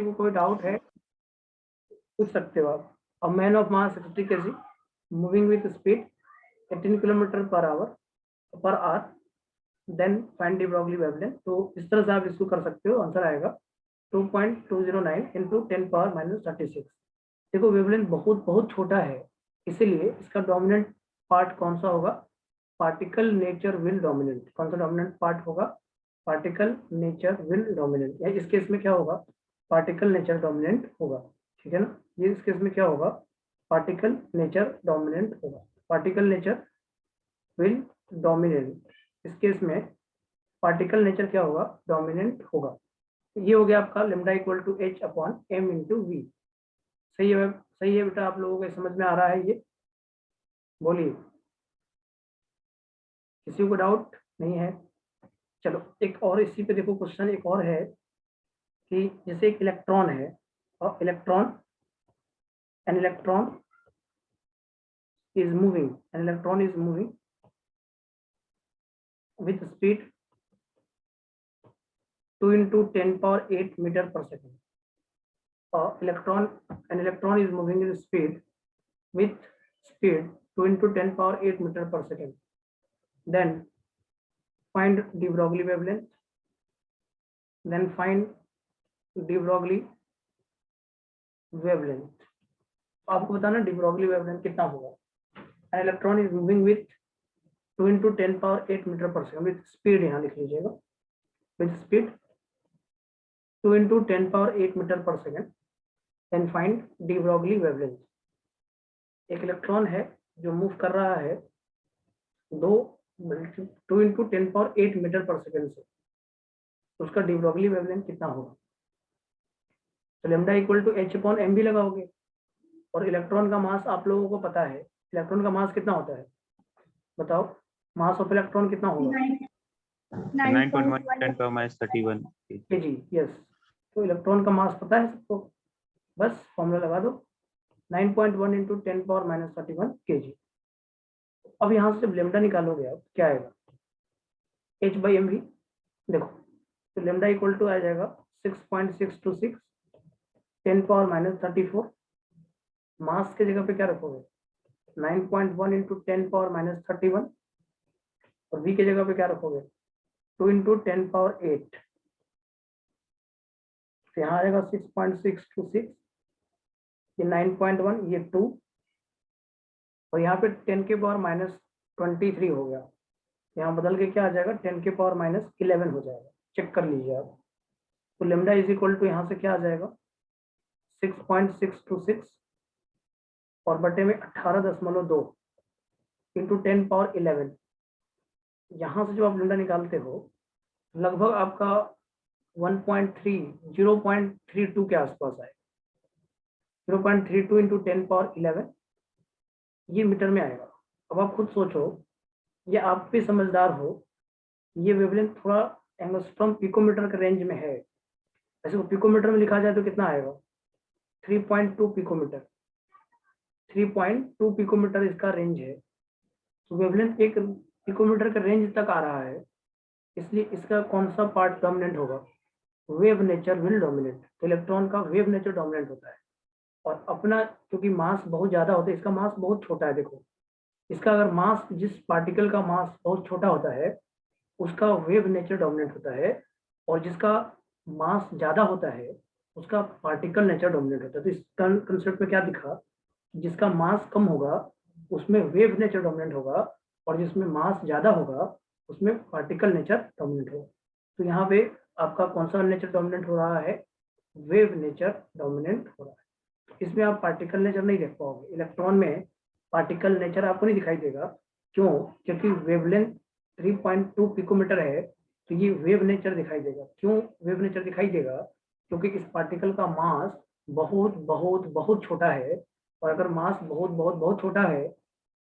को कोई डाउट है पूछ सकते हो आप। A man of mass 50 kg moving with speed 18 kilometre per hour then find de Broglie wavelength. तो इस तरह से आप इसको कर सकते हो। आंसर आएगा 2.209 इंटू 10⁻⁻36। देखो वेवलेंथ बहुत बहुत छोटा है, इसीलिए इसका डोमिनेंट पार्ट कौन सा होगा? Particle nature will dominant. कौन सा डोमिनेंट पार्ट होगा? Particle nature will dominant. या इस केस में क्या होगा? पार्टिकल नेचर डोमिनेंट होगा। ठीक है ना? ये इस केस में क्या होगा? पार्टिकल नेचर डोमिनेंट होगा। Particle nature will dominant. इस केस में पार्टिकल नेचर क्या होगा? डोमिनेंट होगा। ये हो गया आपका lambda equal to h upon m into v. सही है? सही है बेटा? आप लोगों को समझ में आ रहा है ये? बोलिए, किसी को डाउट नहीं है? चलो एक और इसी पे देखो क्वेश्चन एक और है कि जैसे एक इलेक्ट्रॉन है और N electron is moving with speed 2 into 10⁸ meter per second. An electron is moving with speed 2 into 10⁸ meter per second. Then find de Broglie wavelength. आपको बताना de Broglie wavelength कितना होगा? An electron is moving with 2 into 10⁸ meter per second with speed, यहाँ लिख लीजिएगा, with speed 2 into 10⁸ meter per second. Then find de Broglie wavelength. एक electron है जो मूव कर रहा है 2 into 10⁸ मीटर पर सेकेंड से, तो उसका डी ब्रॉगली वेवलेंथ कितना होगा? तो lambda equal to h upon m भी लगाओगे। और इलेक्ट्रॉन का मास आप लोगों को पता है, इलेक्ट्रॉन का मास कितना होता है? बताओ, मास ऑफ इलेक्ट्रॉन कितना होगा? 9.1 10⁻31 kg। यस, तो इलेक्ट्रॉन का मास पता है सबको, बस फॉर्मूला लगा दो 9.1 इंटू 10⁻31 kg। अब यहाँ से जब लेमडा निकालोगे आप क्या आएगा? h by m v. देखो तो लेमडा इक्वल टू आ जाएगा 6.626 10⁻34। मास के जगह पे क्या रखोगे? 9.1 इंटू 10⁻31 और v के जगह पे क्या रखोगे? 2 इंटू 10⁸। तो यहाँ आएगा 6.626, ये 9.1, ये 2 और यहाँ पे 10⁻⁻23 हो गया। यहाँ बदल के क्या आ जाएगा? 10⁻⁻11 हो जाएगा। चेक कर लीजिए आप। तो लेमडा इज इक्वल टू यहाँ से क्या आ जाएगा? 6.626 और बटे में 18.2 इंटू 10⁻11। यहाँ से जो आप लेमडा निकालते हो लगभग आपका 0.32 के आसपास आए। 0.32 इंटू 10⁻11 ये मीटर में आएगा। अब आप खुद सोचो, ये आप भी समझदार हो, ये वेवलेंथ थोड़ा एंगस्ट्रॉम पिकोमीटर के रेंज में है। ऐसे को पिकोमीटर में लिखा जाए तो कितना आएगा? 3.2 पिकोमीटर। 3.2 पिकोमीटर इसका रेंज है। तो वेवलेंथ एक पिकोमीटर के रेंज तक आ रहा है, इसलिए इसका कौन सा पार्ट डोमिनेंट होगा? Wave nature will dominate. तो इलेक्ट्रॉन का वेव नेचर डोमिनेंट होता है। और अपना क्योंकि मास बहुत ज्यादा होता है, इसका मास बहुत छोटा है। देखो इसका अगर मास, जिस पार्टिकल का मास बहुत छोटा होता है उसका वेव नेचर डोमिनेंट होता है, और जिसका मास ज्यादा होता है उसका पार्टिकल नेचर डोमिनेंट होता है। तो इस कंसेप्ट में क्या दिखा? जिसका मास कम होगा उसमें वेव नेचर डोमिनेंट होगा, और जिसमें मास ज्यादा होगा उसमें पार्टिकल नेचर डोमिनेंट होगा। तो यहाँ पे आपका कौन सा नेचर डोमिनेंट हो रहा है? वेव नेचर डोमिनेंट हो रहा है। इसमें आप पार्टिकल नेचर नहीं देख पाओगे। इलेक्ट्रॉन में पार्टिकल नेचर आपको नहीं दिखाई देगा। क्यों? क्योंकि वेवलेंथ 3.2 पिकोमीटर है, तो ये वेव नेचर दिखाई देगा। क्यों वेव नेचर दिखाई देगा? क्योंकि इस पार्टिकल का मास बहुत बहुत बहुत छोटा है, और अगर मास बहुत बहुत बहुत छोटा है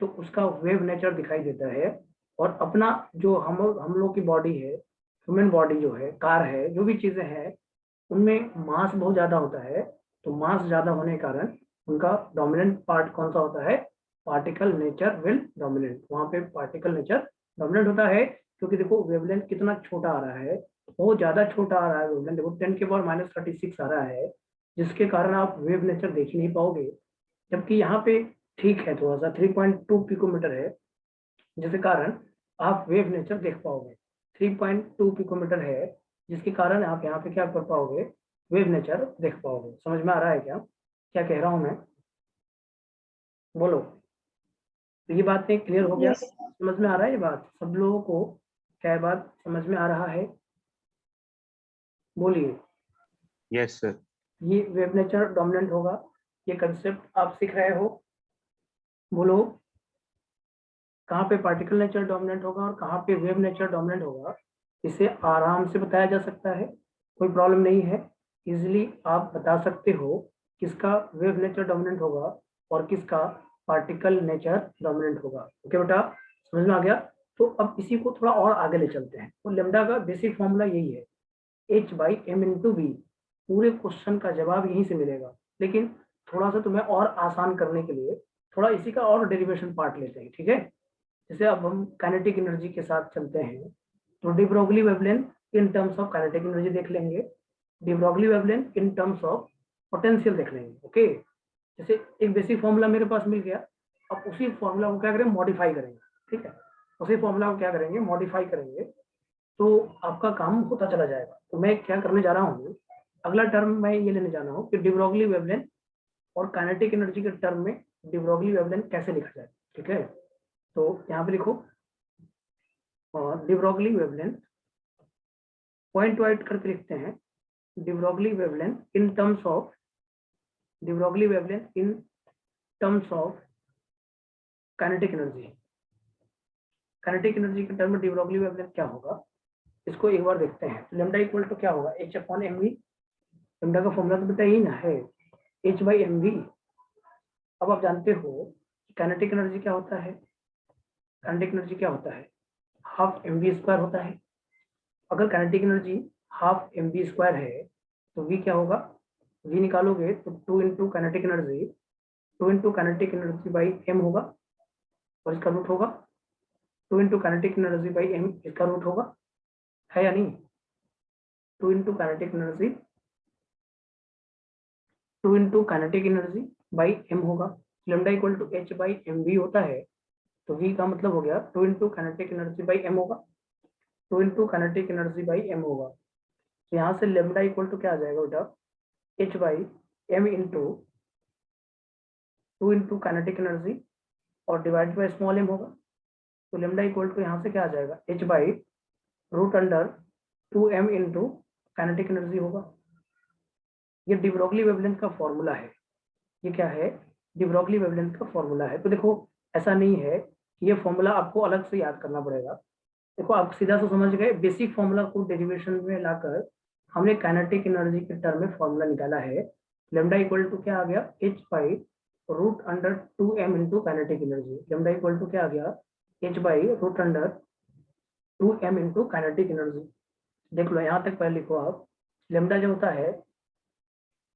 तो उसका वेव नेचर दिखाई देता है। और अपना जो हम लोग की बॉडी है, ह्यूमन बॉडी जो है, कार है, जो भी चीजें हैं उनमें मास बहुत ज्यादा होता है। तो मास ज्यादा होने के कारण उनका डोमिनेंट पार्ट कौन सा होता है? Particle nature will dominate. वहां पे पार्टिकल नेचर डोमिनेंट होता है, क्योंकि देखो वेवलेंथ कितना छोटा आ रहा है, बहुत ज्यादा छोटा आ रहा है वेवलेंथ। देखो 10⁻⁻36 आ रहा है, जिसके कारण आप वेव नेचर देख ही नहीं पाओगे, जबकि यहाँ पे ठीक है, थोड़ा सा 3.2 पिकोमीटर है, जिसके कारण आप वेव नेचर देख पाओगे। 3.2 पिकोमीटर है, जिसके कारण आप यहाँ पे क्या कर पाओगे, वेव नेचर देख पाओगे। समझ में आ रहा है क्या क्या कह रहा हूँ मैं? बोलो। तो ये बात क्लियर हो गया? Yes. समझ में आ रहा है ये बात सब लोगों को? क्या बात समझ में आ रहा है? बोलिए। Yes sir. ये वेव नेचर डोमिनेंट होगा, ये कंसेप्ट आप सीख रहे हो। बोलो, कहाँ पे पार्टिकल नेचर डोमिनेंट होगा और कहाँ पे वेव नेचर डोमिनेंट होगा, इसे आराम से बताया जा सकता है, कोई प्रॉब्लम नहीं है। इजिली आप बता सकते हो किसका वेव नेचर डोमिनेंट होगा और किसका पार्टिकल नेचर डोमिनेंट होगा। ओके बेटा, समझ में आ गया? तो अब इसी को थोड़ा और आगे ले चलते हैं। तो लेमडा का बेसिक फॉर्मूला यही है, H/m/v। पूरे क्वेश्चन का जवाब यहीं से मिलेगा, लेकिन थोड़ा सा तुम्हें और आसान करने के लिए थोड़ा इसी का और डेरिवेशन पार्ट लेते हैं, ठीक है? जैसे अब हम काइनेटिक एनर्जी के साथ चलते हैं, तो D Broglie wavelength in terms of kinetic energy देख लेंगे, D Broglie wavelength in terms of potential देख लेंगे। ओके, जैसे एक बेसिक फॉर्मूला मेरे पास मिल गया, अब उसी फॉर्मूला को क्या करेंगे, मॉडिफाई करेंगे। ठीक है, उसी फॉर्मूला को क्या करेंगे, मॉडिफाई करेंगे, तो आपका काम होता चला जाएगा। तो मैं क्या करने जा रहा हूँ, अगला टर्म मैं ये लेने जा रहा हूँ कि डी ब्रोगली वेवलेंथ और काइनेटिक एनर्जी के टर्म में डी ब्रोगली वेवलेंथ कैसे लिखा जाए। ठीक है, तो यहाँ पे लिखो D Broglie wavelength, point wide करके लिखते हैं, D Broglie wavelength in terms of, D Broglie wavelength in terms of kinetic energy. Kinetic energy के टर्म में डी ब्रोगली वेवलेंथ क्या होगा, इसको एक बार देखते हैं। लेमडा इक्वल टू क्या होगा, H/mv। लेमडा का फॉर्मूला तो बेटा यही ना है, H/mv। अब आप जानते हो काइनेटिक एनर्जी क्या होता है, काइनेटिक एनर्जी क्या होता है, हाफ mv² होता है। अगर काइनेटिक एनर्जी हाफ mv² है तो v क्या होगा, v निकालोगे तो 2 into kinetic energy, 2 into kinetic energy by m होगा, और इसका रूट होगा 2 into kinetic energy by m, इसका रूट होगा, है या नहीं? 2 into kinetic energy, 2 into kinetic energy by m होगा। लेमडा इक्वल टू H/mv होता है, तो v का मतलब हो गया 2 into kinetic energy by m होगा, 2 into kinetic energy by m होगा। तो यहाँ से लेमडा इक्वल टू क्या आ जाएगा बेटा, H/m into 2 into kinetic energy और डिवाइड बाई स्मॉल m होगा। तो लेमडा इक्वल टू यहाँ से क्या आ जाएगा, h/√2m इंटू काइनेटिक एनर्जी होगा। ये डी ब्रोगली वेवलेंथ का फॉर्मूला है। ये क्या है, डी ब्रोगली वेवलेंथ का फॉर्मूला है। तो देखो, ऐसा नहीं है कि ये फॉर्मूला आपको अलग से याद करना पड़ेगा। देखो, आप सीधा से समझ गए, बेसिक फॉर्मूला को डेरिवेशन में लाकर हमने काइनेटिक एनर्जी के टर्म में फॉर्मूला निकाला है। लेमडा इक्वल टू क्या आ गया, H/√2m into kinetic energy. Lambda equal to क्या आ गया, H/√2m इंटू काइनेटिक एनर्जी। देख लो, यहाँ तक पहले लिखो आप, लेमडा जो होता है,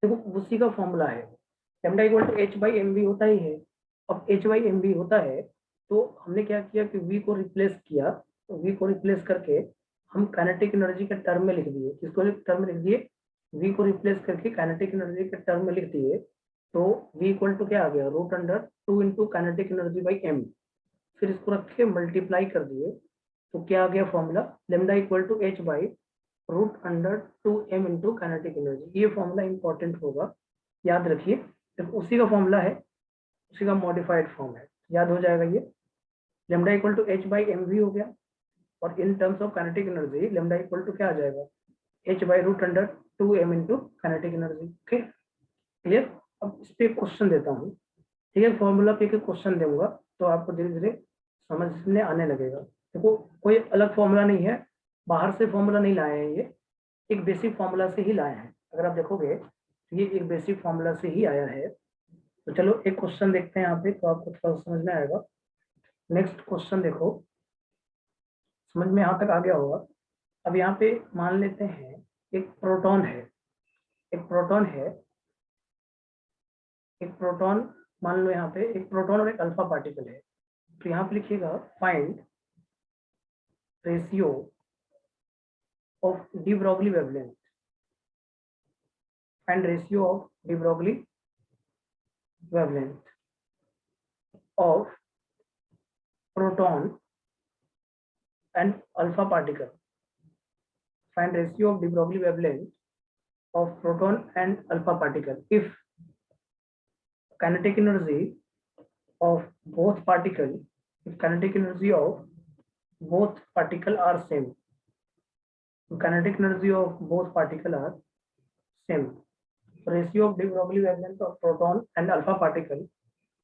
देखो उसी का फॉर्मूला है, लेमडा इक्वल टू H/mv होता ही है। अब H/mv होता है, तो हमने क्या किया कि v को रिप्लेस किया, तो v को रिप्लेस करके हम काइनेटिक एनर्जी के टर्म में लिख दिए। किसको टर्म में लिख दिए, v को रिप्लेस करके काइनेटिक एनर्जी के टर्म में लिख दिए। तो v इक्वल टू क्या आ गया, √2 into kinetic energy by m। फिर इसको रख के मल्टीप्लाई कर दिए, तो क्या आ गया formula, lambda equal to H/√2m into kinetic energy. ये फॉर्मूला इंपॉर्टेंट होगा, याद रखिए। तो उसी का फॉर्मूला है, उसी का मॉडिफाइड फॉर्म है, याद हो जाएगा ये। लेमडा इक्वल टू H/mv हो गया, और in terms of kinetic energy lambda equal to क्या आ जाएगा, H/√2m into kinetic energy. Okay, clear? अब इस पे क्वेश्चन देता हूँ, ठीक है? फॉर्मूला पे क्वेश्चन दूंगा, तो आपको धीरे धीरे समझ में आने लगेगा। देखो, कोई अलग फॉर्मूला नहीं है, बाहर से फॉर्मूला नहीं लाए हैं, ये एक बेसिक फॉर्मूला से ही लाए हैं। अगर आप देखोगे तो ये एक बेसिक फॉर्मूला से ही आया है। तो चलो एक क्वेश्चन देखते हैं यहाँ पे, तो आपको थोड़ा समझ में आएगा। नेक्स्ट क्वेश्चन देखो, समझ में यहाँ तक आ गया होगा। अब यहाँ पे मान लेते हैं एक प्रोटॉन है, एक प्रोटॉन है, एक प्रोटॉन, मान लो यहाँ पे एक प्रोटॉन और एक अल्फा पार्टिकल है। तो यहाँ पे लिखिएगा, find ratio of D Broglie wavelength, find ratio of de Broglie wavelength of proton and alpha particle. Find ratio of de Broglie wavelength of proton and alpha particle if kinetic energy of both particle are same. Kinetic energy of both particle are same. Ratio of de Broglie wavelength of proton and alpha particle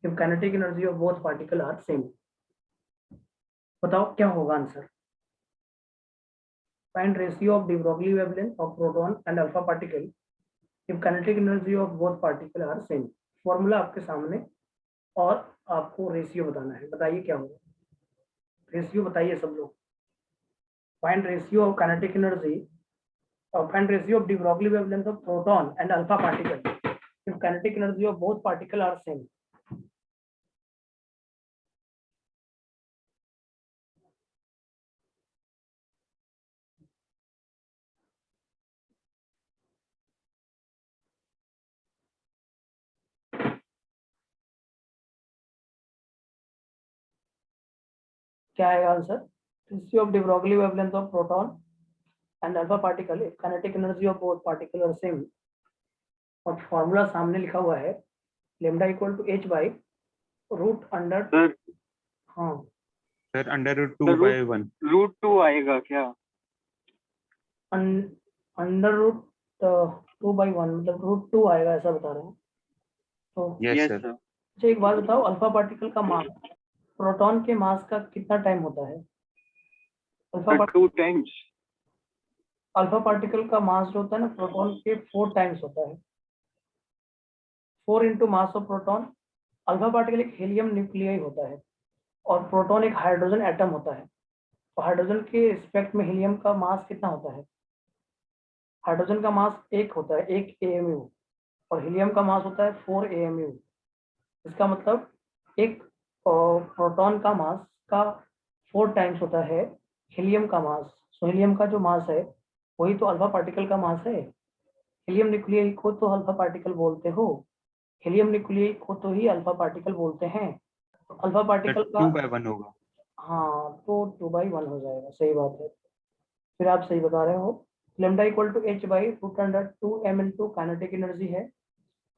if kinetic energy of both particle are same. बताओ क्या होगा answer? Find ratio of de Broglie wavelength of proton and alpha particle if kinetic energy of both particle are same. Formula आपके सामने और आपको ratio बताना है. बताइए क्या होगा? रेशियो बताइए सब लोग. Find ratio of kinetic energy find ratio of de Broglie wavelength of proton and alpha particle if kinetic energy of both particle are same. क्या आएगा answer? Ratio of de Broglie wavelength of proton and alpha particle if kinetic energy of both particle are same. और formula सामने लिखा हुआ है lambda equal to h by root under. हाँ sir under root 2/1 root 2 आएगा क्या? Under root 2/1 मतलब root 2 आएगा ऐसा बता रहे हैं. तो यस सर. अच्छा एक बात बताओ, अल्फा पार्टिकल का मास प्रोटॉन के मास का कितना टाइम होता है? Two times. अल्फा पार्टिकल का मास जो होता है ना प्रोटॉन के 4 टाइम्स होता है. 4 into mass of proton. Alpha particle एक हीलियम न्यूक्लियाई होता है और प्रोटॉन एक हाइड्रोजन एटम होता है. तो हाइड्रोजन के रिस्पेक्ट में हीलियम का मास कितना होता है? हाइड्रोजन का मास 1 होता है, 1 AMU, और हीलियम का मास होता है 4 AMU. इसका मतलब एक प्रोटॉन का मास का 4 टाइम्स होता है हीलियम का मास. सो हीलियम का जो मास है वही तो अल्फा पार्टिकल का मास है. हीलियम न्यूक्लियाई को तो अल्फा पार्टिकल बोलते हो, हीलियम न्यूक्लियाई को तो ही अल्फा पार्टिकल बोलते हैं. तो अल्फा पार्टिकल का 2/1 होगा. हाँ तो 2/1 हो जाएगा. सही बात है, फिर आप सही बता रहे हो. Lambda equal to h by root under 2m into kinetic energy है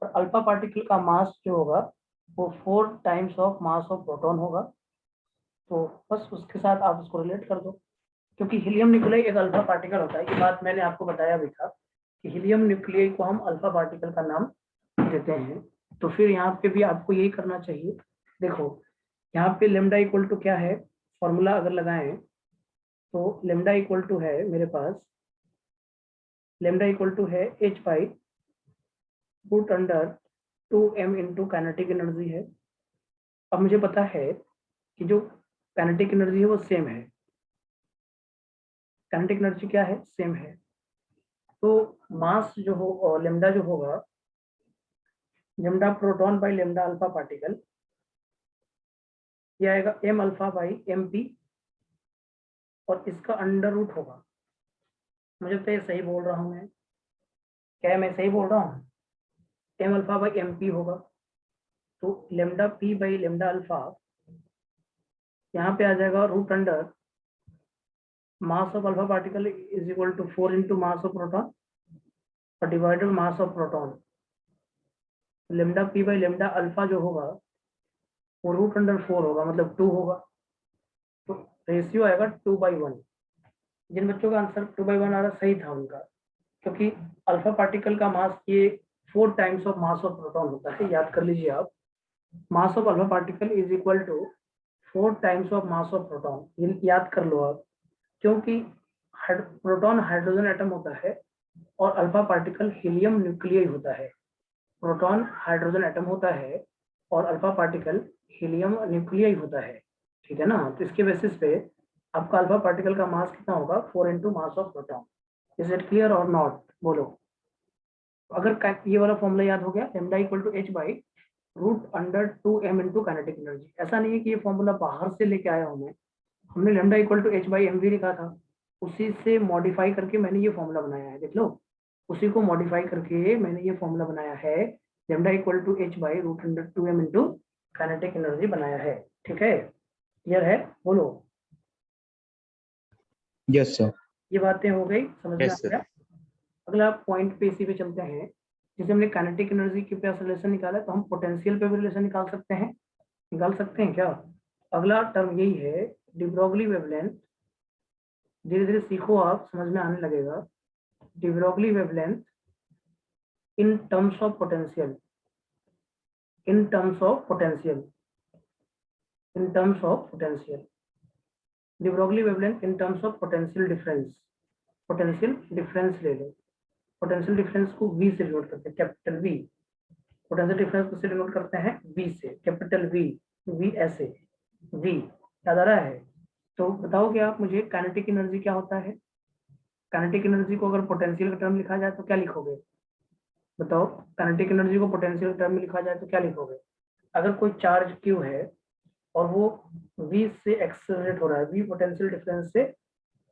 और अल्फा पार्टिकल का मास जो होगा वो 4 times of mass of proton होगा. तो बस उसके साथ आप उसको रिलेट कर दो, क्योंकि हीलियम न्यूक्लियाई एक अल्फा पार्टिकल होता है. ये बात मैंने आपको बताया भी था कि हीलियम न्यूक्लियाई को हम अल्फा पार्टिकल का नाम देते हैं. तो फिर यहाँ पे भी आपको यही करना चाहिए. देखो यहाँ पे लेमडा इक्वल टू क्या है, फॉर्मूला अगर लगाएं तो लेमडा इक्वल टू है मेरे पास, लेमडा इक्वल टू है h by root under 2m into kinetic energy है. अब मुझे पता है कि जो काइनेटिक एनर्जी है वो सेम है. काइनेटिक एनर्जी क्या है? सेम है. तो मास जो हो लेमडा जो होगा, lambda proton by lambda alpha particle, ये आएगा m अल्फा बाई mp और इसका अंडर रूट होगा. मुझे तो ये सही बोल रहा हूँ मैं, क्या मैं सही बोल रहा हूँ? m अल्फा बाई mp होगा. तो lambda p by lambda alpha यहाँ पे आ जाएगा root under mass of alpha particle is equal to 4 into mass of proton और divided mass of proton. Lambda p by lambda alpha जो होगा वो रूट अंडर 4 होगा, मतलब 2 होगा. तो रेशियो आएगा 2/1. जिन बच्चों का आंसर 2/1 आ रहा सही था उनका, क्योंकि अल्फा पार्टिकल का मास ये 4 times of mass of proton होता है. याद कर लीजिए आप, mass of alpha particle is equal to 4 times of mass of proton. ये याद कर लो आप, क्योंकि प्रोटॉन हाइड्रोजन एटम होता है और अल्फा पार्टिकल हीलियम न्यूक्लियाई होता है. प्रोटॉन हाइड्रोजन एटम होता है और अल्फा पार्टिकल हीलियम न्यूक्लियाई होता है. ठीक है ना? तो इसके बेसिस पे आपका अल्फा पार्टिकल का मास कितना होगा? 4 into mass of proton. Is it clear और नॉट? बोलो. अगर ये वाला फॉर्मूला याद हो गया, lambda equal to h by root under 2m into kinetic energy. ऐसा नहीं है कि ये फॉर्मूला बाहर से लेके आया हूँ मैं, हमने lambda equal to h by m v लिखा था, उसी से मॉडिफाई करके मैंने ये फॉर्मूला बनाया है. देख लो, उसी को मॉडिफाई करके मैंने ये फॉर्मूला बनाया है, lambda equal to h by root under 2m into kinetic energy बनाया है। ठीक है, क्लियर है? बोलो। Yes sir. ये बातें हो गई, समझ में आ Yes, sir. गया? अगला पॉइंट पे इसी पे चलते हैं। जैसे हमने काइनेटिक एनर्जी के पास रिलेशन निकाला, तो हम पोटेंशियल पे भी रिलेशन निकाल सकते हैं। निकाल सकते हैं क्या? अगला टर्म यही है, डी ब्रोगली वेवलेंथ। धीरे धीरे सीखो, आप समझ में आने लगेगा। D Broglie wavelength in terms of potential, in terms of potential, in terms of potential, D Broglie wavelength in terms of potential difference. Potential difference ले लो। पोटेंशियल डिफरेंस को V से डिनोट करते हैं, कैपिटल V। पोटेंशियल डिफरेंस को से denote करते हैं V से, कैपिटल V। V ऐसे, V याद आ रहा है? तो बताओगे आप मुझे काइनेटिक एनर्जी क्या होता है? काइनेटिक एनर्जी को अगर पोटेंशियल का टर्म लिखा जाए तो क्या लिखोगे? बताओ, काइनेटिक एनर्जी को पोटेंशियल टर्म में लिखा जाए तो क्या लिखोगे? अगर कोई चार्ज Q है और वो V से एक्सेलरेट हो रहा है, V पोटेंशियल डिफरेंस से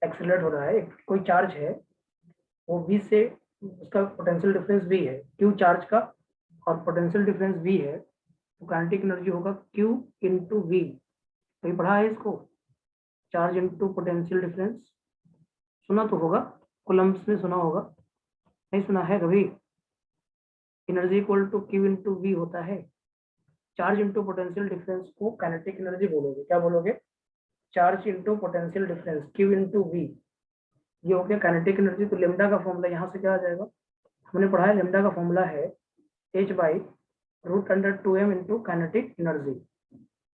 एक्सेलरेट हो रहा है, कोई चार्ज है वो V से, उसका पोटेंशियल डिफरेंस V है, Q चार्ज का, और पोटेंशियल डिफरेंस V है, तो काइनेटिक एनर्जी होगा Q इंटू V। कहीं पढ़ा है इसको? चार्ज इंटू पोटेंशियल डिफरेंस, सुना तो होगा, कूलम्ब्स में सुना होगा, नहीं सुना है कभी? Energy equal to Q into V होता है। चार्ज इंटू पोटेंशियल डिफरेंस को काइनेटिक एनर्जी बोलोगे, क्या बोलोगे? Charge into potential difference, Q into V, ये हो गया काइनेटिक एनर्जी। तो लेमडा का फॉर्मूला यहाँ से क्या आ जाएगा? हमने पढ़ा है लेमडा का फॉर्मूला है h by root under 2m into kinetic energy.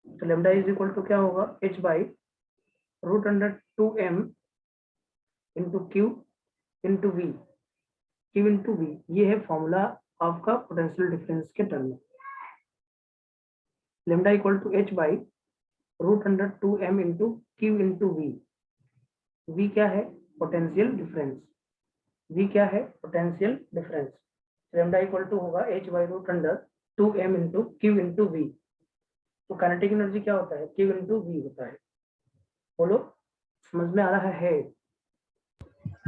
तो लेमडा इज इक्वल टू क्या होगा? h by root under 2m into Q into V, Q into V, ये है फॉर्मूला आपका पोटेंशियल डिफरेंस के टर्म में। Lambda equal to h by root under 2m into Q into V। V क्या है? Potential difference. V क्या है? Potential difference. Lambda equal to होगा h by root under 2m into Q into V। तो kinetic energy क्या होता है? Q into V होता है। बोलो, समझ में आ रहा है?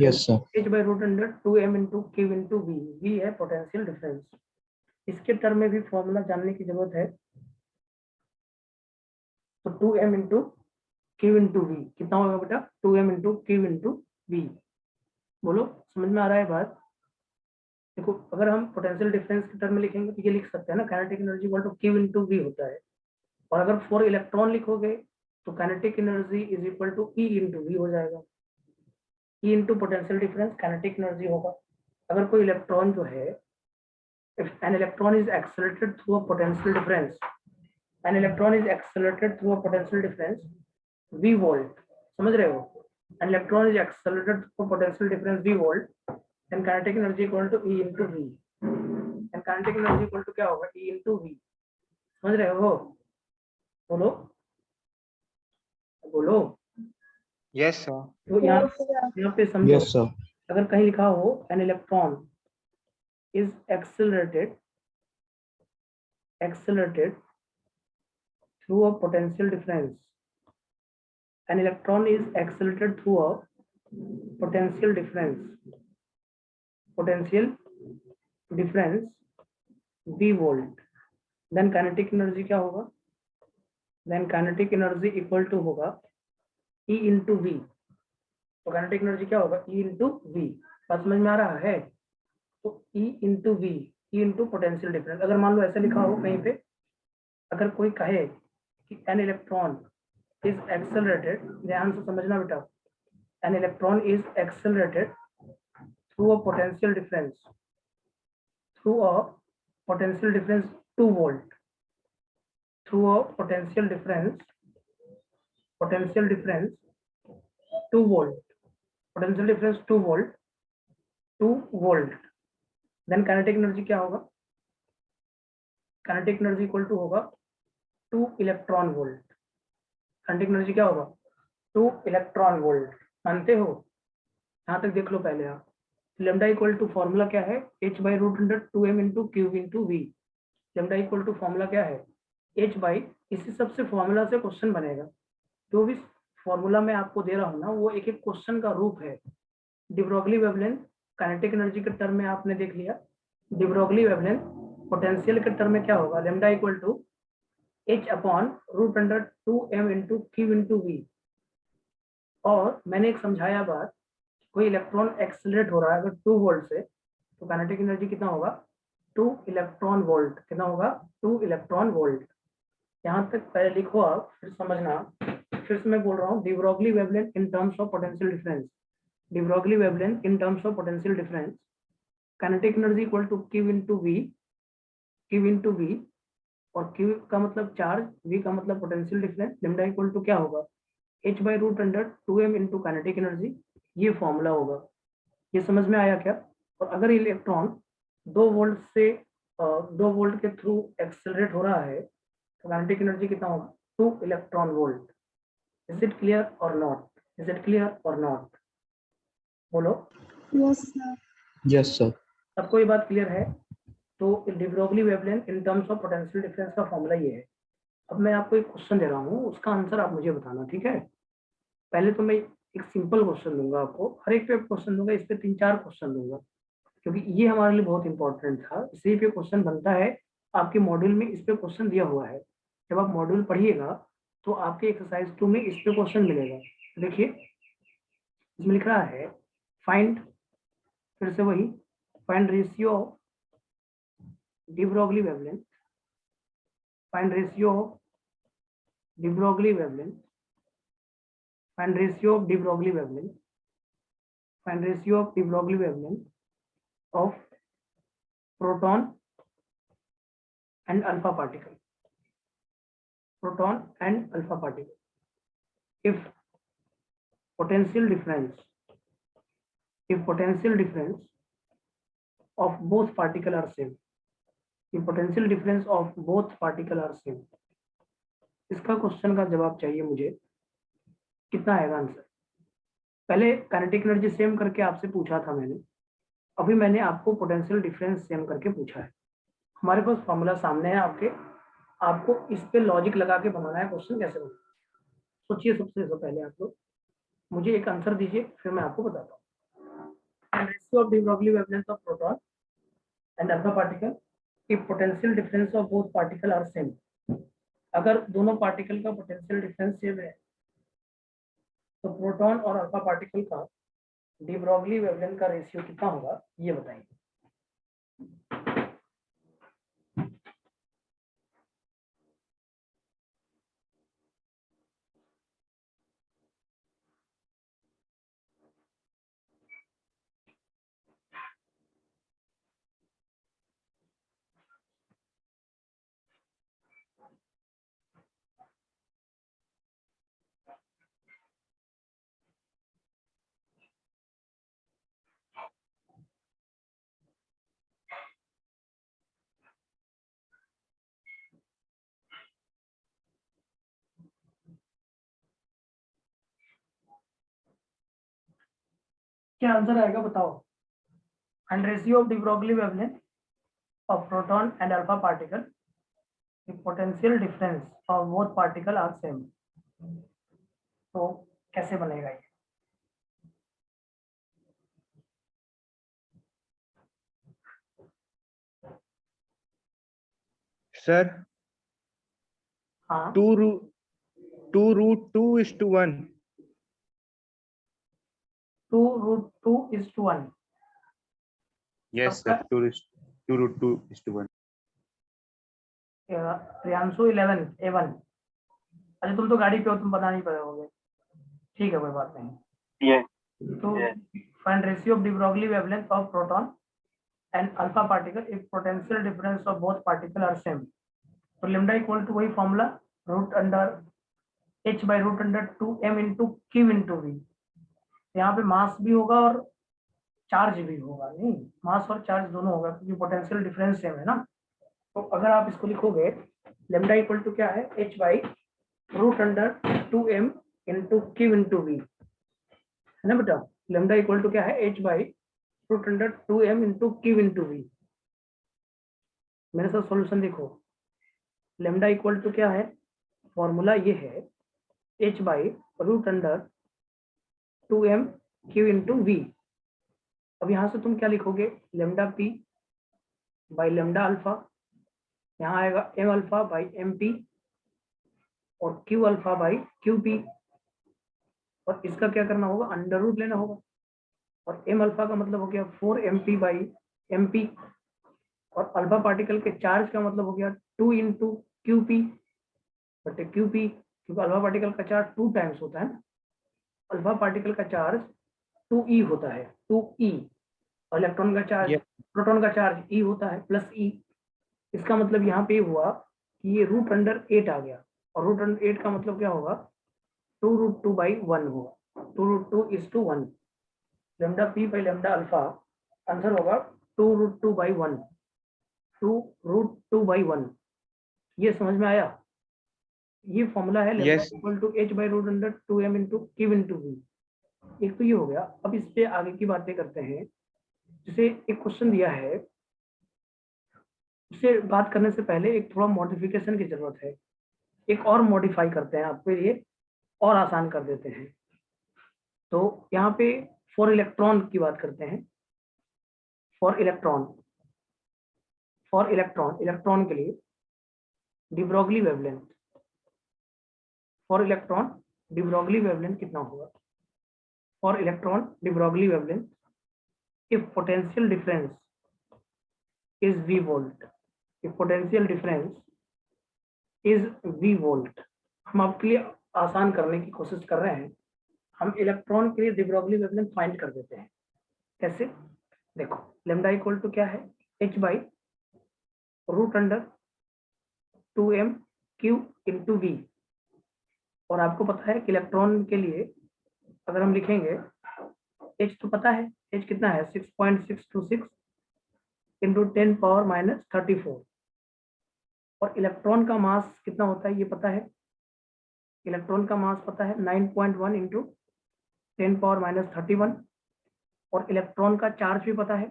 Yes sir. h by root under 2m into Q into V, V है पोटेंशियल डिफरेंस। इसके टर्म में भी फॉर्मूला जानने की जरूरत है। तो 2m into Q into V कितना होगा बेटा? 2m into Q into V। बोलो, समझ में आ रहा है बात? देखो, अगर हम पोटेंशियल डिफरेंस के टर्म में लिखेंगे तो ये लिख सकते हैं ना, kinetic energy equal to Q into V होता है। और अगर फॉर इलेक्ट्रॉन लिखोगे तो kinetic energy is equal to E into V हो जाएगा। E into potential difference kinetic energy होगा। अगर कोई इलेक्ट्रॉन जो है, if an electron is accelerated through a potential difference, an electron is accelerated through a potential difference V volt, समझ रहे हो? An electron is accelerated through a potential difference V volt, then kinetic energy equal to E into V, and kinetic energy equal to क्या होगा? E into V। समझ रहे हो? बोलो बोलो। Yes, sir. तो यहाँ पे समझो, यस सर। अगर कहीं लिखा हो an electron is accelerated through a potential difference, an electron is accelerated through a potential difference V volt, then kinetic energy क्या होगा? then kinetic energy equal to होगा E into V। तो kinetic energy क्या होगा? E into V। बात समझ में आ रहा है? तो E into V, E into potential difference. अगर मान लो ऐसा लिखा हो कहीं पे, अगर कोई कहे कि एन इलेक्ट्रॉन इज एक्सेलरेटेड, ध्यान से समझना बेटा, an electron is accelerated through a potential difference 2 volt, through a potential difference 2 volt, potential difference 2 volt, then kinetic energy क्या होगा? काइनेटिक एनर्जी इक्वल टू होगा 2 इलेक्ट्रॉन वोल्ट। काइनेटिक एनर्जी क्या होगा? 2 electron volt. मानते हो? यहाँ तक देख लो पहले आप। लेमडा इक्वल टू फॉर्मूला क्या है? h by root under 2m into cube into V. Lambda equal to formula क्या है? h बाई, इसी सबसे फॉर्मूला से क्वेश्चन बनेगा। जो भी फॉर्मूला मैं आपको दे रहा हूँ ना, वो एक एक क्वेश्चन का रूप है। De Broglie wavelength kinetic energy के टर्म में आपने देख लिया, de Broglie वेवलेंथ। पोटेंशियल के टर्म में क्या होगा, lambda equal to h upon root under 2m into Q into V. और मैंने एक समझाया बात, कोई इलेक्ट्रॉन एक्सेलरेट हो रहा है अगर 2 वोल्ट से, तो काइनेटिक एनर्जी कितना होगा, 2 इलेक्ट्रॉन वोल्ट। कितना होगा, 2 इलेक्ट्रॉन वोल्ट। यहाँ तक पहले लिखो आप, फिर समझना। फिर से मैं बोल रहा हूँ, de Broglie wavelength in terms of potential difference, de Broglie wavelength in terms of potential difference, kinetic energy equal to q into v, और q का मतलब चार्ज, v का मतलब potential difference, lambda equal to क्या होगा, h by root under 2m into kinetic energy. ये formula होगा। ये समझ में आया क्या? और अगर इलेक्ट्रॉन 2 वोल्ट से 2 वोल्ट के थ्रू एक्सेलरेट हो रहा है, तो काइनेटिक एनर्जी कितना होगा, 2 electron volt. Is it clear और नॉट? इज इट क्लियर और नॉट? बोलो। Yes, sir. Yes, sir. सबको ये बात क्लियर है? तो de Broglie wavelength in terms of potential difference का फॉर्मूला ये है। अब मैं आपको एक क्वेश्चन दे रहा हूँ, उसका आंसर आप मुझे बताना, ठीक है? पहले तो मैं एक सिंपल क्वेश्चन दूंगा आपको, हर एक पे क्वेश्चन दूंगा, इस पे 3-4 क्वेश्चन दूंगा, क्योंकि ये हमारे लिए बहुत इंपॉर्टेंट था। इसी पे क्वेश्चन बनता है, आपके मॉड्यूल में इस पे क्वेश्चन दिया हुआ है। जब आप मॉड्यूल पढ़िएगा तो आपके एक्सरसाइज 2 में इस पे क्वेश्चन मिलेगा। देखिए इसमें लिख रहा है, फाइंड, फिर से वही, find ratio de Broglie wavelength, find ratio of de Broglie wavelength, find ratio of de Broglie wavelength, find ratio of de Broglie wavelength of proton and alpha particle, proton and alpha particle. If potential difference of both particle are same, if potential difference of both particle are same, इसका question का जवाब चाहिए मुझे। कितना आएगा answer? पहले kinetic energy same करके आपसे पूछा था मैंने, अभी मैंने आपको पोटेंशियल डिफरेंस सेम करके पूछा है। हमारे पास फॉर्मूला सामने है आपके, आपको इस पे लॉजिक लगा के बनाना है क्वेश्चन। कैसे बनाना, सोचिए। सबसे पहले आप लोग मुझे एक आंसर दीजिए, फिर मैं आपको बताता हूँ। Ratio of de Broglie wavelength of proton and alpha particle if potential difference of both particle are same। अगर दोनों पार्टिकल का पोटेंशियल डिफरेंस सेम है, तो प्रोटॉन और अल्फा पार्टिकल का de Broglie वेवलेंथ का रेशियो कितना होगा, ये बताइए। क्या आंसर आएगा बताओ। And ratio of de Broglie wavelength of proton and alpha particle if potential difference of both particle are same। तो कैसे बनेगा ये? Sir, हाँ, 2√2:1. 2√2:1। Yes, sir. 2√2:1. प्रियांशु 11 A1। अच्छा तुम तो गाड़ी पे हो, तुम बता नहीं पाओगे, ठीक है कोई बात नहीं। Yes. तो find ratio of de Broglie wavelength of proton and alpha particle if potential difference of both particle are same। तो lambda इक्वल टू वही formula, root under h by root under 2m into Q into V. यहाँ पे मास भी होगा और charge भी होगा, नहीं मास और चार्ज दोनों होगा, क्योंकि पोटेंशियल डिफरेंस सेम है ना। तो अगर आप इसको लिखोगे, लेमडा इक्वल टू क्या है, h by root under 2m into Q into V, है ना बेटा। लेमडा इक्वल टू क्या है, h by root under 2m into Q into V. मेरे साथ सॉल्यूशन देखो, लेमडा इक्वल टू क्या है, फॉर्मूला ये है h by root under 2m q into v. अब यहाँ से तुम क्या लिखोगे, lambda p by lambda alpha, यहाँ आएगा m alpha by M P और q alpha by q p, और इसका क्या करना होगा, अंडर रूट लेना होगा, और एम अल्फा का मतलब हो गया 4 M P by M P, और अल्फा पार्टिकल के चार्ज का मतलब हो गया 2 इंटू क्यू पी बटे क्यू पी, क्योंकि अल्फा पार्टिकल का चार्ज 2 टाइम्स होता है ना, अल्फा पार्टिकल का चार्ज 2e होता है, 2e, और इलेक्ट्रॉन का चार्ज, Yes. प्रोटॉन का चार्ज e होता है प्लस e। इसका मतलब यहाँ पे हुआ कि ये रूट अंडर 8 आ गया, और रूट अंडर 8 का मतलब क्या होगा, 2√2/1 होगा, 2√2:1, lambda p by lambda alpha, answer होगा 2√2/1, 2√2/1। ये समझ में आया, ये फॉर्मूला है lambda Yes. Equal to h by root under 2m into Q into V. एक तो ये हो गया। अब इस पे आगे की बातें करते हैं। जैसे एक क्वेश्चन दिया है, उससे बात करने से पहले एक थोड़ा मॉडिफिकेशन की जरूरत है, एक और मॉडिफाई करते हैं आपके लिए और आसान कर देते हैं। तो यहाँ पे फॉर इलेक्ट्रॉन की बात करते हैं। फॉर इलेक्ट्रॉन के लिए D Broglie wavelength, for electron D Broglie wavelength कितना होगा, for electron D Broglie wavelength if potential difference is V volt, if potential difference is V volt, हम आपके लिए आसान करने की कोशिश कर रहे हैं। हम इलेक्ट्रॉन के लिए डी ब्रोगली वेवलेंथ फाइंड कर देते हैं। कैसे, देखो लेमडा इक्वल टू क्या है, h by root under 2m q into V, और आपको पता है कि इलेक्ट्रॉन के लिए अगर हम लिखेंगे h तो पता है, h कितना है 6.626 इंटू 10 पावर माइनस 34, और इलेक्ट्रॉन का मास कितना होता है ये पता है, इलेक्ट्रॉन का मास पता है 9.1 इंटू 10 पावर माइनस 31, और इलेक्ट्रॉन का चार्ज भी पता है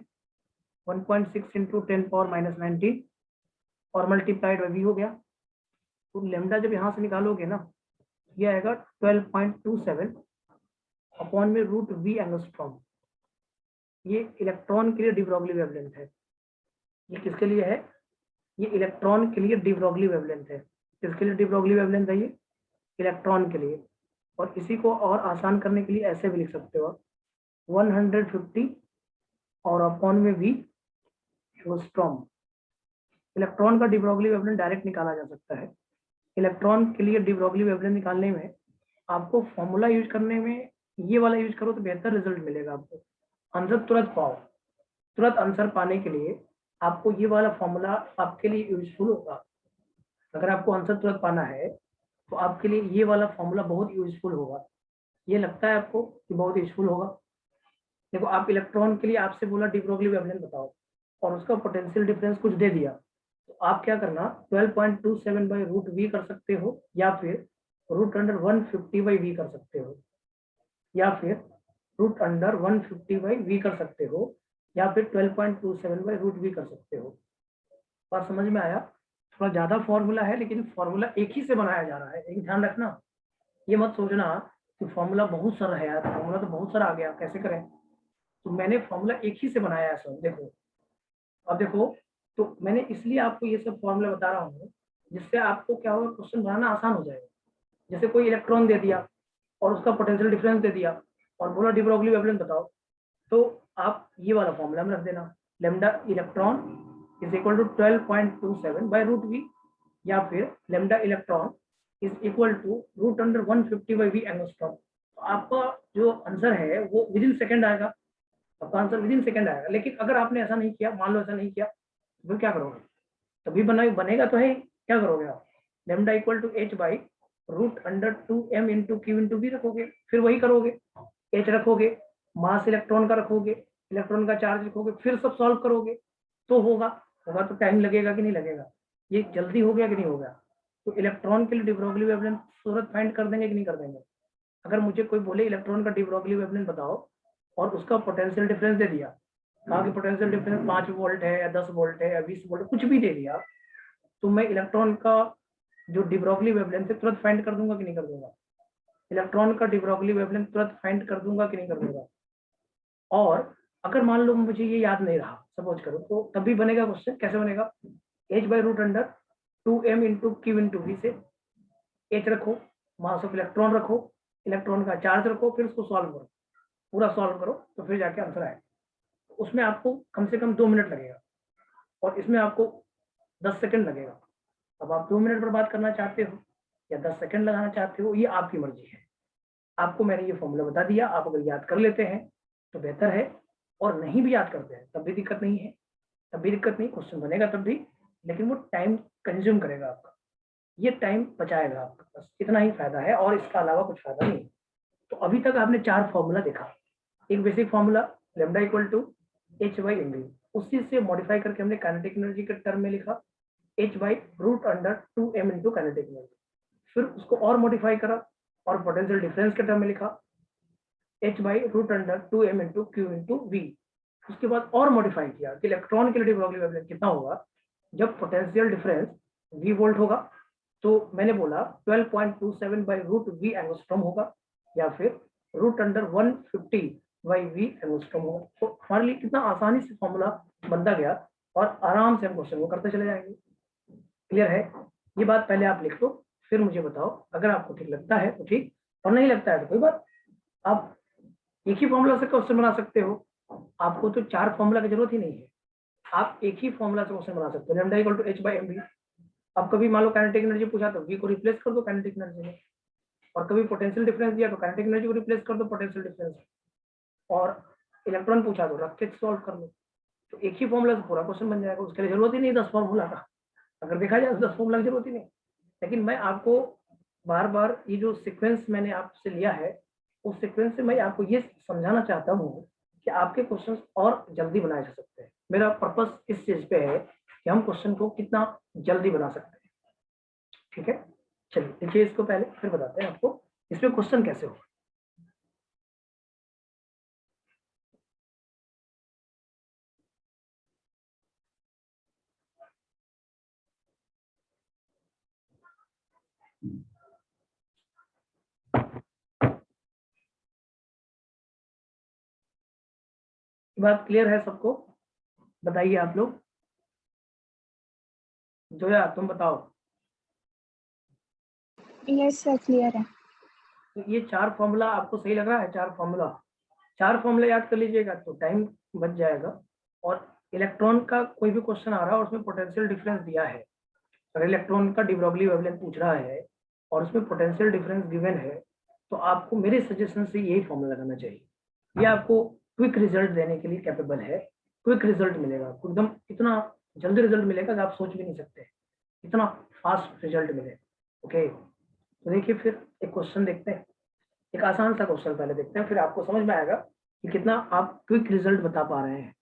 1.6 इंटू 10 पावर माइनस 19 और मल्टीप्लाइड बाई वी हो गया। तो लेमडा जब यहाँ से निकालोगे ना, ये आएगा 12.27 अपॉन में रूट वी एंगस्ट्रॉम। ये इलेक्ट्रॉन के लिए डी ब्रोगली वेवलेंथ है। ये किसके लिए है, ये इलेक्ट्रॉन के लिए डी ब्रोगली वेवलेंथ है। किसके लिए डी ब्रोगली वेवलेंथ है, ये इलेक्ट्रॉन के लिए। और इसी को और आसान करने के लिए ऐसे भी लिख सकते हो 150 और अपॉन में वी एंगस्ट्रॉम। इलेक्ट्रॉन का डी ब्रोगली वेवलेंथ डायरेक्ट निकाला जा सकता है। इलेक्ट्रॉन के लिए डी ब्रोगली वेवलेंथ निकालने में आपको फॉर्मूला यूज करने में ये वाला यूज करो तो बेहतर रिजल्ट मिलेगा आपको। आंसर तुरंत पाओ, तुरंत आंसर पाने के लिए आपको ये वाला फॉर्मूला आपके लिए यूजफुल होगा। अगर आपको आंसर तुरंत पाना है तो आपके लिए ये वाला फॉर्मूला बहुत यूजफुल होगा। ये लगता है आपको कि बहुत यूजफुल होगा। देखो आप इलेक्ट्रॉन के लिए आपसे बोला डी ब्रोगली वेवलेंथ बताओ और उसका पोटेंशियल डिफरेंस कुछ दे दिया, तो आप क्या करना 12.27 बाई रूट वी कर सकते हो, या फिर रूट अंडर 150 बाई वी कर सकते हो, या फिर रूट अंडर 150 बाई वी कर सकते हो, या फिर 12.27 बाई रूट वी कर सकते हो। बात समझ में आया? थोड़ा ज्यादा फॉर्मूला है लेकिन फॉर्मूला एक ही से बनाया जा रहा है। लेकिन ध्यान रखना, ये मत सोचना कि फॉर्मूला बहुत सारा है यार, फॉर्मूला तो बहुत सारा आ गया कैसे करें। तो मैंने फॉर्मूला एक ही से बनाया है सब। देखो अब देखो, तो मैंने इसलिए आपको ये सब फॉर्मूला बता रहा हूँ जिससे आपको क्या होगा, क्वेश्चन बनाना आसान हो जाएगा। जैसे कोई इलेक्ट्रॉन दे दिया और उसका पोटेंशियल डिफरेंस दे दिया और बोला डी ब्रोगली वेवलेंथ बताओ, तो आप ये वाला फॉर्मूला में रख देना, lambda electron is equal to 12.27 by root V, या फिर lambda electron is equal to root under 150 by V angstrom. तो आपका जो आंसर है वो विद इन सेकेंड आएगा, आपका आंसर विद इन सेकेंड आएगा। लेकिन अगर आपने ऐसा नहीं किया, मान लो ऐसा नहीं किया, तो क्या करोगे, तभी बनेगा तो है, क्या करोगे आप, lambda equal to h by root under 2m into Q into V रखोगे, फिर वही करोगे, h रखोगे, मास इलेक्ट्रॉन का रखोगे, इलेक्ट्रॉन का चार्ज रखोगे, फिर सब सॉल्व करोगे तो होगा तो टाइम लगेगा कि नहीं लगेगा, ये जल्दी हो गया कि नहीं हो गया। तो इलेक्ट्रॉन के लिए डी ब्रोगली वेवलेंथ तुरंत फाइंड कर देंगे कि नहीं कर देंगे। अगर मुझे कोई बोले इलेक्ट्रॉन का डी ब्रोगली वेवलेंथ बताओ और उसका पोटेंशियल डिफरेंस दे दिया, कहा कि पोटेंशियल डिफरेंस 5 वोल्ट है या 10 वोल्ट है या 20 वोल्ट, कुछ भी दे दिया, तो मैं इलेक्ट्रॉन का जो डी ब्रोगली वेवलेंथ है तुरंत फाइंड कर दूंगा कि नहीं कर दूंगा। इलेक्ट्रॉन का डी ब्रोगली वेवलेंथ तुरंत फाइंड कर दूंगा कि नहीं कर दूंगा। और अगर मान लो मुझे ये याद नहीं रहा, सपोज करो, तो तब भी बनेगा क्वेश्चन। कैसे बनेगा? h/√2m into Q into V से h रखो, मास ऑफ इलेक्ट्रॉन रखो, इलेक्ट्रॉन का चार्ज रखो, फिर उसको सॉल्व करो, पूरा सॉल्व करो, तो फिर जाके आंसर आएगा। उसमें आपको कम से कम 2 मिनट लगेगा और इसमें आपको 10 सेकंड लगेगा। अब आप 2 मिनट पर बात करना चाहते हो या 10 सेकंड लगाना चाहते हो, ये आपकी मर्जी है। आपको मैंने ये फॉर्मूला बता दिया, आप अगर याद कर लेते हैं तो बेहतर है, और नहीं भी याद करते हैं तब भी दिक्कत नहीं है, तब भी दिक्कत नहीं, क्वेश्चन बनेगा तब भी, लेकिन वो टाइम कंज्यूम करेगा आपका, ये टाइम बचाएगा आपका, बस इतना ही फायदा है और इसका अलावा कुछ फायदा नहीं। तो अभी तक आपने 4 फॉर्मूला देखा। एक basic formula lambda equal to h/mv, उसी से मॉडिफाई करके हमने काइनेटिक एनर्जी के टर्म में लिखा h/√2m इंटू काइनेटिक एनर्जी। फिर उसको और मॉडिफाई करा और पोटेंशियल डिफरेंस के टर्म में लिखा h/√2m into Q into we. उसके बाद और मॉडिफाई किया कि इलेक्ट्रॉन के लिए de Broglie वेवलेंथ कितना होगा जब पोटेंशियल डिफरेंस v वोल्ट होगा, तो मैंने बोला 12.27/√v एंगस्ट्रॉम होगा, या फिर √150/v एंगस्ट्रॉम होगा। तो हमारे लिए कितना आसानी से फॉर्मूला बनता गया और आराम से हम क्वेश्चन को करते चले जाएंगे। क्लियर है? ये बात पहले आप लिख लो, फिर मुझे बताओ। अगर आपको ठीक लगता है तो ठीक, और नहीं लगता है तो कोई बात, आप एक ही फॉर्मूला से क्वेश्चन बना सकते हो। आपको तो 4 फॉर्मूला की जरूरत ही नहीं है, आप एक ही फॉर्मूला से क्वेश्चन बना सकते हो, लैम्डा इक्वल टू h/mv। अब कभी मान लो काइनेटिक एनर्जी पूछा तो v को रिप्लेस कर दो काइनेटिक एनर्जी में, और कभी पोटेंशियल डिफरेंस दिया तो काइनेटिक एनर्जी को रिप्लेस कर दो पोटेंशियल डिफरेंस, और इलेक्ट्रॉन पूछा तो रख के सॉल्व कर लो। तो एक ही फॉर्मूला से पूरा क्वेश्चन बन जाएगा, उसके लिए जरूरत ही नहीं 10 फॉर्मूला का। अगर देखा जाए तो 10 फॉर्मूला की जरूरत ही नहीं। लेकिन मैं आपको बार बार ये जो सीक्वेंस मैंने आपसे लिया है, उस सीक्वेंस से मैं आपको ये समझाना चाहता हूँ कि आपके क्वेश्चन और जल्दी बनाए जा सकते हैं। मेरा पर्पस इस चीज पे है कि हम क्वेश्चन को कितना जल्दी बना सकते हैं। ठीक है, चलिए देखिए इसको पहले, फिर बताते हैं आपको इसमें क्वेश्चन कैसे हो। बात क्लियर है सबको? बताइए आप लोग। जोया तुम बताओ। यस सर, क्लियर है। तो ये 4 फॉर्मूला आपको सही लग रहा है? 4 फॉर्मूला, 4 फॉर्मूला याद कर लीजिएगा तो टाइम बच जाएगा। और इलेक्ट्रॉन का कोई भी क्वेश्चन आ रहा है और उसमें पोटेंशियल डिफरेंस दिया है, अगर इलेक्ट्रॉन का de Broglie वेवलेंथ पूछ रहा है और उसमें पोटेंशियल डिफरेंस गिवन है, तो आपको मेरे सजेशन से यही फॉर्मूला लगाना चाहिए। ये आपको क्विक रिजल्ट देने के लिए कैपेबल है। क्विक रिजल्ट मिलेगा आपको, एकदम इतना जल्दी रिजल्ट मिलेगा कि आप सोच भी नहीं सकते, इतना फास्ट रिजल्ट मिलेगा। ओके, तो देखिए फिर एक क्वेश्चन देखते हैं, एक आसान सा क्वेश्चन पहले देखते हैं, फिर आपको समझ में आएगा कि कितना आप क्विक रिजल्ट बता पा रहे हैं।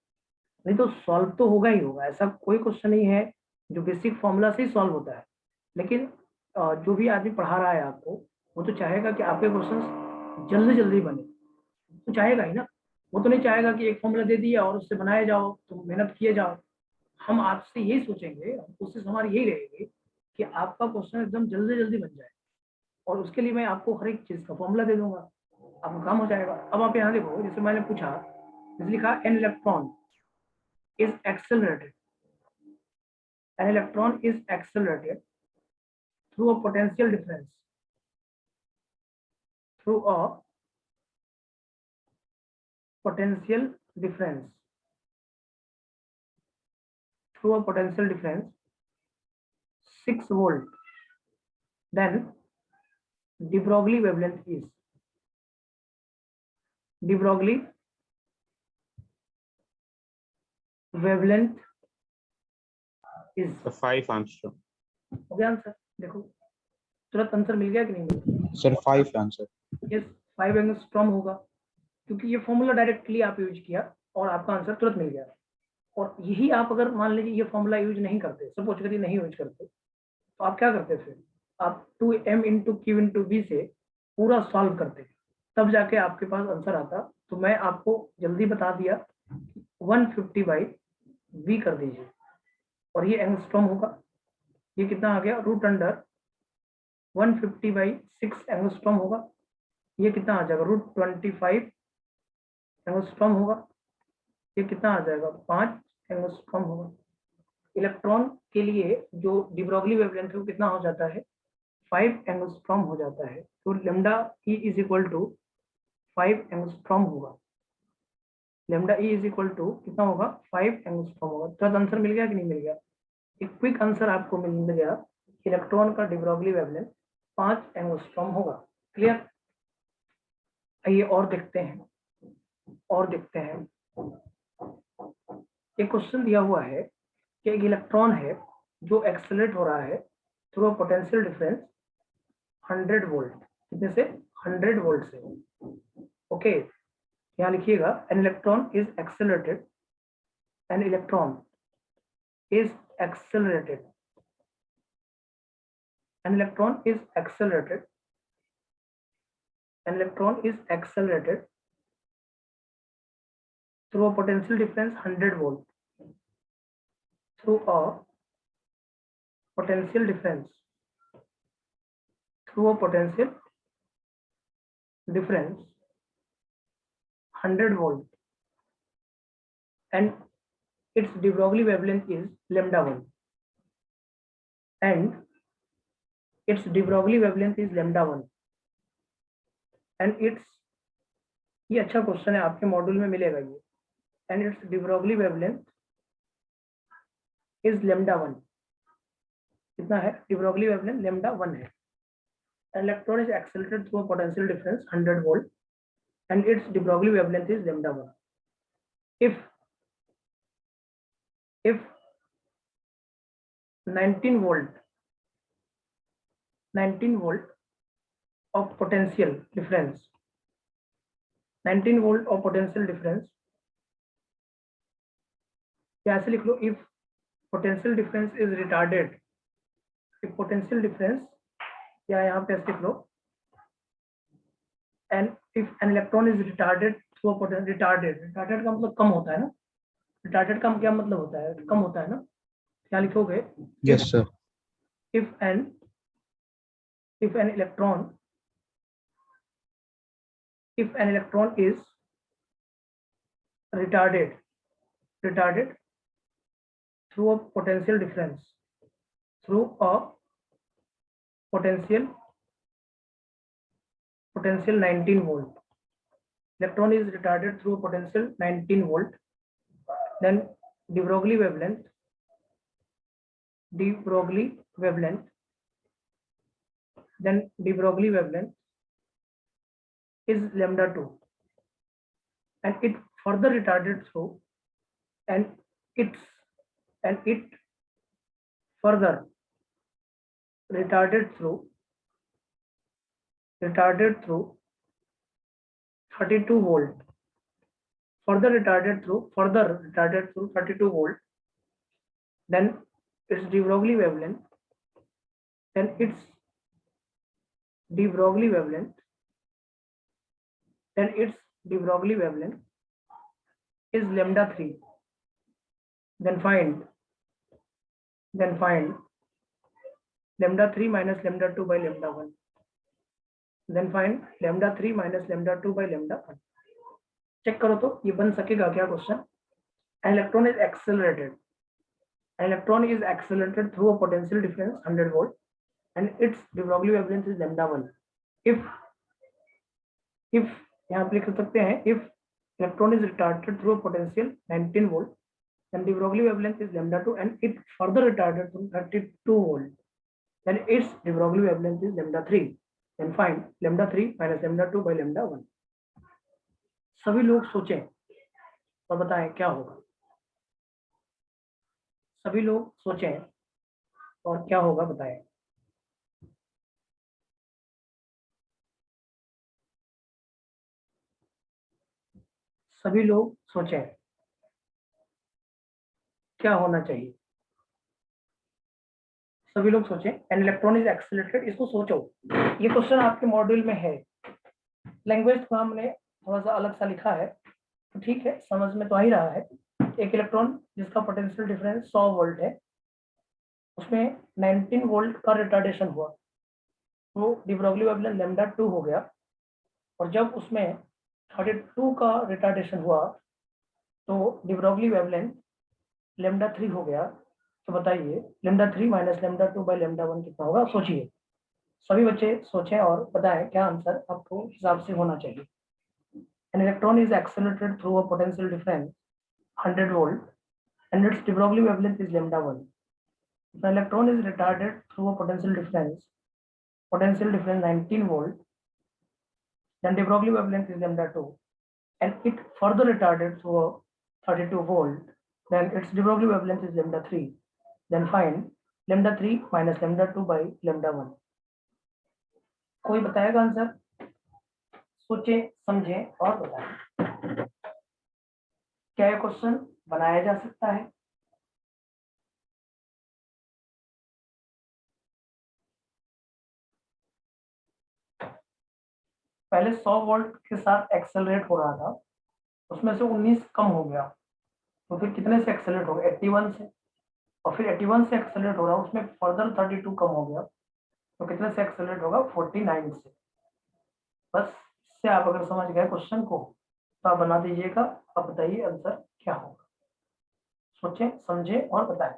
नहीं तो सॉल्व तो होगा ही होगा, ऐसा कोई क्वेश्चन नहीं है जो बेसिक फॉर्मूला से ही सॉल्व होता है। लेकिन जो भी आदमी पढ़ा रहा है आपको, वो तो चाहेगा कि आपके क्वेश्चन जल्दी जल्दी बने, तो चाहेगा ही ना। वो तो नहीं चाहेगा कि एक फॉर्मूला दे दिया और उससे बनाए जाओ, तो मेहनत किए जाओ। हम आपसे यही सोचेंगे, कोशिश हमारी यही रहेगी कि आपका क्वेश्चन एकदम जल्दी जल्दी बन जाए, और उसके लिए मैं आपको हर एक चीज का फॉर्मूला दे दूंगा, आपका काम हो जाएगा। अब आप यहाँ देखो, जैसे मैंने पूछा, जैसे लिखा an electron is accelerated, an electron is accelerated through a potential difference, through a potential difference, through a potential difference 6 volt, then de Broglie wavelength is, de Broglie wavelength is, The 5 Armstrong. हो गया answer? देखो तुरंत answer मिल गया कि नहीं मिल गया? Sir, 5 answer. Yes, 5 angstrom होगा, क्योंकि ये फॉर्मूला डायरेक्टली आप यूज किया और आपका आंसर तुरंत मिल गया। और यही आप अगर मान लीजिए ये फॉर्मूला यूज नहीं करते, सपोज करिए नहीं यूज करते, तो आप क्या करते? फिर आप 2m into Q into V से पूरा सॉल्व करते, तब जाके आपके पास आंसर आता। तो मैं आपको जल्दी बता दिया, 150/v कर दीजिए, और ये एंगस्ट्रॉम होगा। ये कितना आ गया? √150/6 एंगस्ट्रॉम होगा। ये कितना आ जाएगा? √25 एंगस्ट्रॉम होगा। ये कितना आ जाएगा, 5 एंगस्ट्रॉम होगा। इलेक्ट्रॉन के लिए जो डी ब्रोगली वेवलेंथ है वो कितना हो जाता है, 5 एंगस्ट्रॉम हो जाता है। तो lambda e is equal to 5 angstrom होगा। Lambda e is equal to कितना होगा, 5 एंगस्ट्रॉम होगा। तो आंसर मिल गया कि नहीं मिल गया? एक क्विक आंसर आपको मिल गया, इलेक्ट्रॉन का डी ब्रोगली वेवलेंथ 5 एंगस्ट्रॉम होगा। क्लियर? आइए और देखते हैं, और देखते हैं। एक क्वेश्चन दिया हुआ है कि एक इलेक्ट्रॉन है जो एक्सेलरेट हो रहा है थ्रू पोटेंशियल डिफरेंस 100 वोल्ट। कितने से? 100 वोल्ट से। ओके, यहाँ लिखिएगा, N electron is accelerated, N electron is accelerated, an electron is accelerated, an electron is accelerated through a potential difference 100 volt, through a potential difference, through a potential difference 100 volt, and its de Broglie wavelength is lambda 1, and its de Broglie wavelength is lambda 1, and its, ये अच्छा question है, आपके module में मिलेगा ये, and its de Broglie wavelength is lambda 1। कितना है? de Broglie wavelength lambda 1 है। An electron is accelerated through a potential difference 100 volt, and its de Broglie wavelength is lambda 1. If 19 volt of potential difference, 19 volt of potential difference, क्या ऐसे लिख लो, if potential difference is retarded, if potential difference, या यहाँ पे ऐसे लिख लो, and if an electron is retarded through a potential, retarded का मतलब कम होता है ना, retarded का क्या मतलब होता है, कम होता है ना, क्या लिखोगे? Yes, sir. if an electron is retarded through a potential difference, through a potential 19 volt, electron is retarded through a potential 19 volt, then de Broglie wavelength is lambda 2, and it further retarded through, and it further retarded through 32 volt, further retarded through 32 volt, then its de Broglie wavelength is lambda 3. Then find lambda 3 minus lambda 2 by lambda 1. Then find lambda 3 minus lambda 2 by lambda 1. Check करो तो ये बन सकेगा क्या question? An electron is accelerated. An electron is accelerated through a potential difference 100 volt, and its de Broglie wavelength is lambda 1. If यहाँ पे लिख सकते हैं, if electron is retarded through a potential 19 volt, then de Broglie wavelength is lambda 2, and it further retarded through 32 volt, then its de Broglie wavelength is lambda 3. Then find lambda 3 minus lambda 2 by lambda 1. सभी लोग सोचें और बताएं क्या होगा। सभी लोग सोचें और क्या होगा बताएं। सभी लोग सोचें क्या होना चाहिए। सभी लोग सोचें, एन इलेक्ट्रॉन इज एक्सेलरेटेड, इसको सोचो। ये क्वेश्चन आपके मॉड्यूल में है। लैंग्वेज को हमने थोड़ा सा अलग सा लिखा है, तो ठीक है, समझ में तो आ ही रहा है। एक इलेक्ट्रॉन जिसका पोटेंशियल डिफरेंस 100 वोल्ट है, उसमें 19 वोल्ट का रिटार्डेशन हुआ, तो de Broglie wavelength लैम्डा 2 हो गया। और जब उसमें 32 का रिटार्डेशन हुआ, तो डिब्रोगली वेवलेंथ लेमडा 3 हो गया। तो बताइए lambda 3 minus lambda 2 by lambda 1 कितना होगा? सोचिए, सभी बच्चे सोचें और बताएं क्या आंसर आपको हिसाब से होना चाहिए। An electron is accelerated through a potential difference 100 volt and its de Broglie wavelength is lambda 1. If an electron is retarded through a potential difference 19 volt, then de Broglie wavelength is lambda 2, and it further retarded through a 32 volt, then its de Broglie wavelength is lambda 3. Then find lambda 3 minus lambda 2 by lambda 1. कोई बताएगा answer? सोचें, समझें और बताएं। क्या ये question बनाया जा सकता है? पहले 100 वोल्ट के साथ एक्सेलरेट हो रहा था, उसमें से 19 कम हो गया, तो फिर कितने से एक्सेलरेट होगा? 81 से। और फिर 81 से एक्सेलरेट हो रहा, उसमें फर्दर 32 कम हो गया, तो कितने से एक्सेलरेट होगा? 49 से। बस इससे आप अगर समझ गए क्वेश्चन को तो आप बना दीजिएगा। अब बताइए आंसर क्या होगा? सोचें, समझें और बताएं।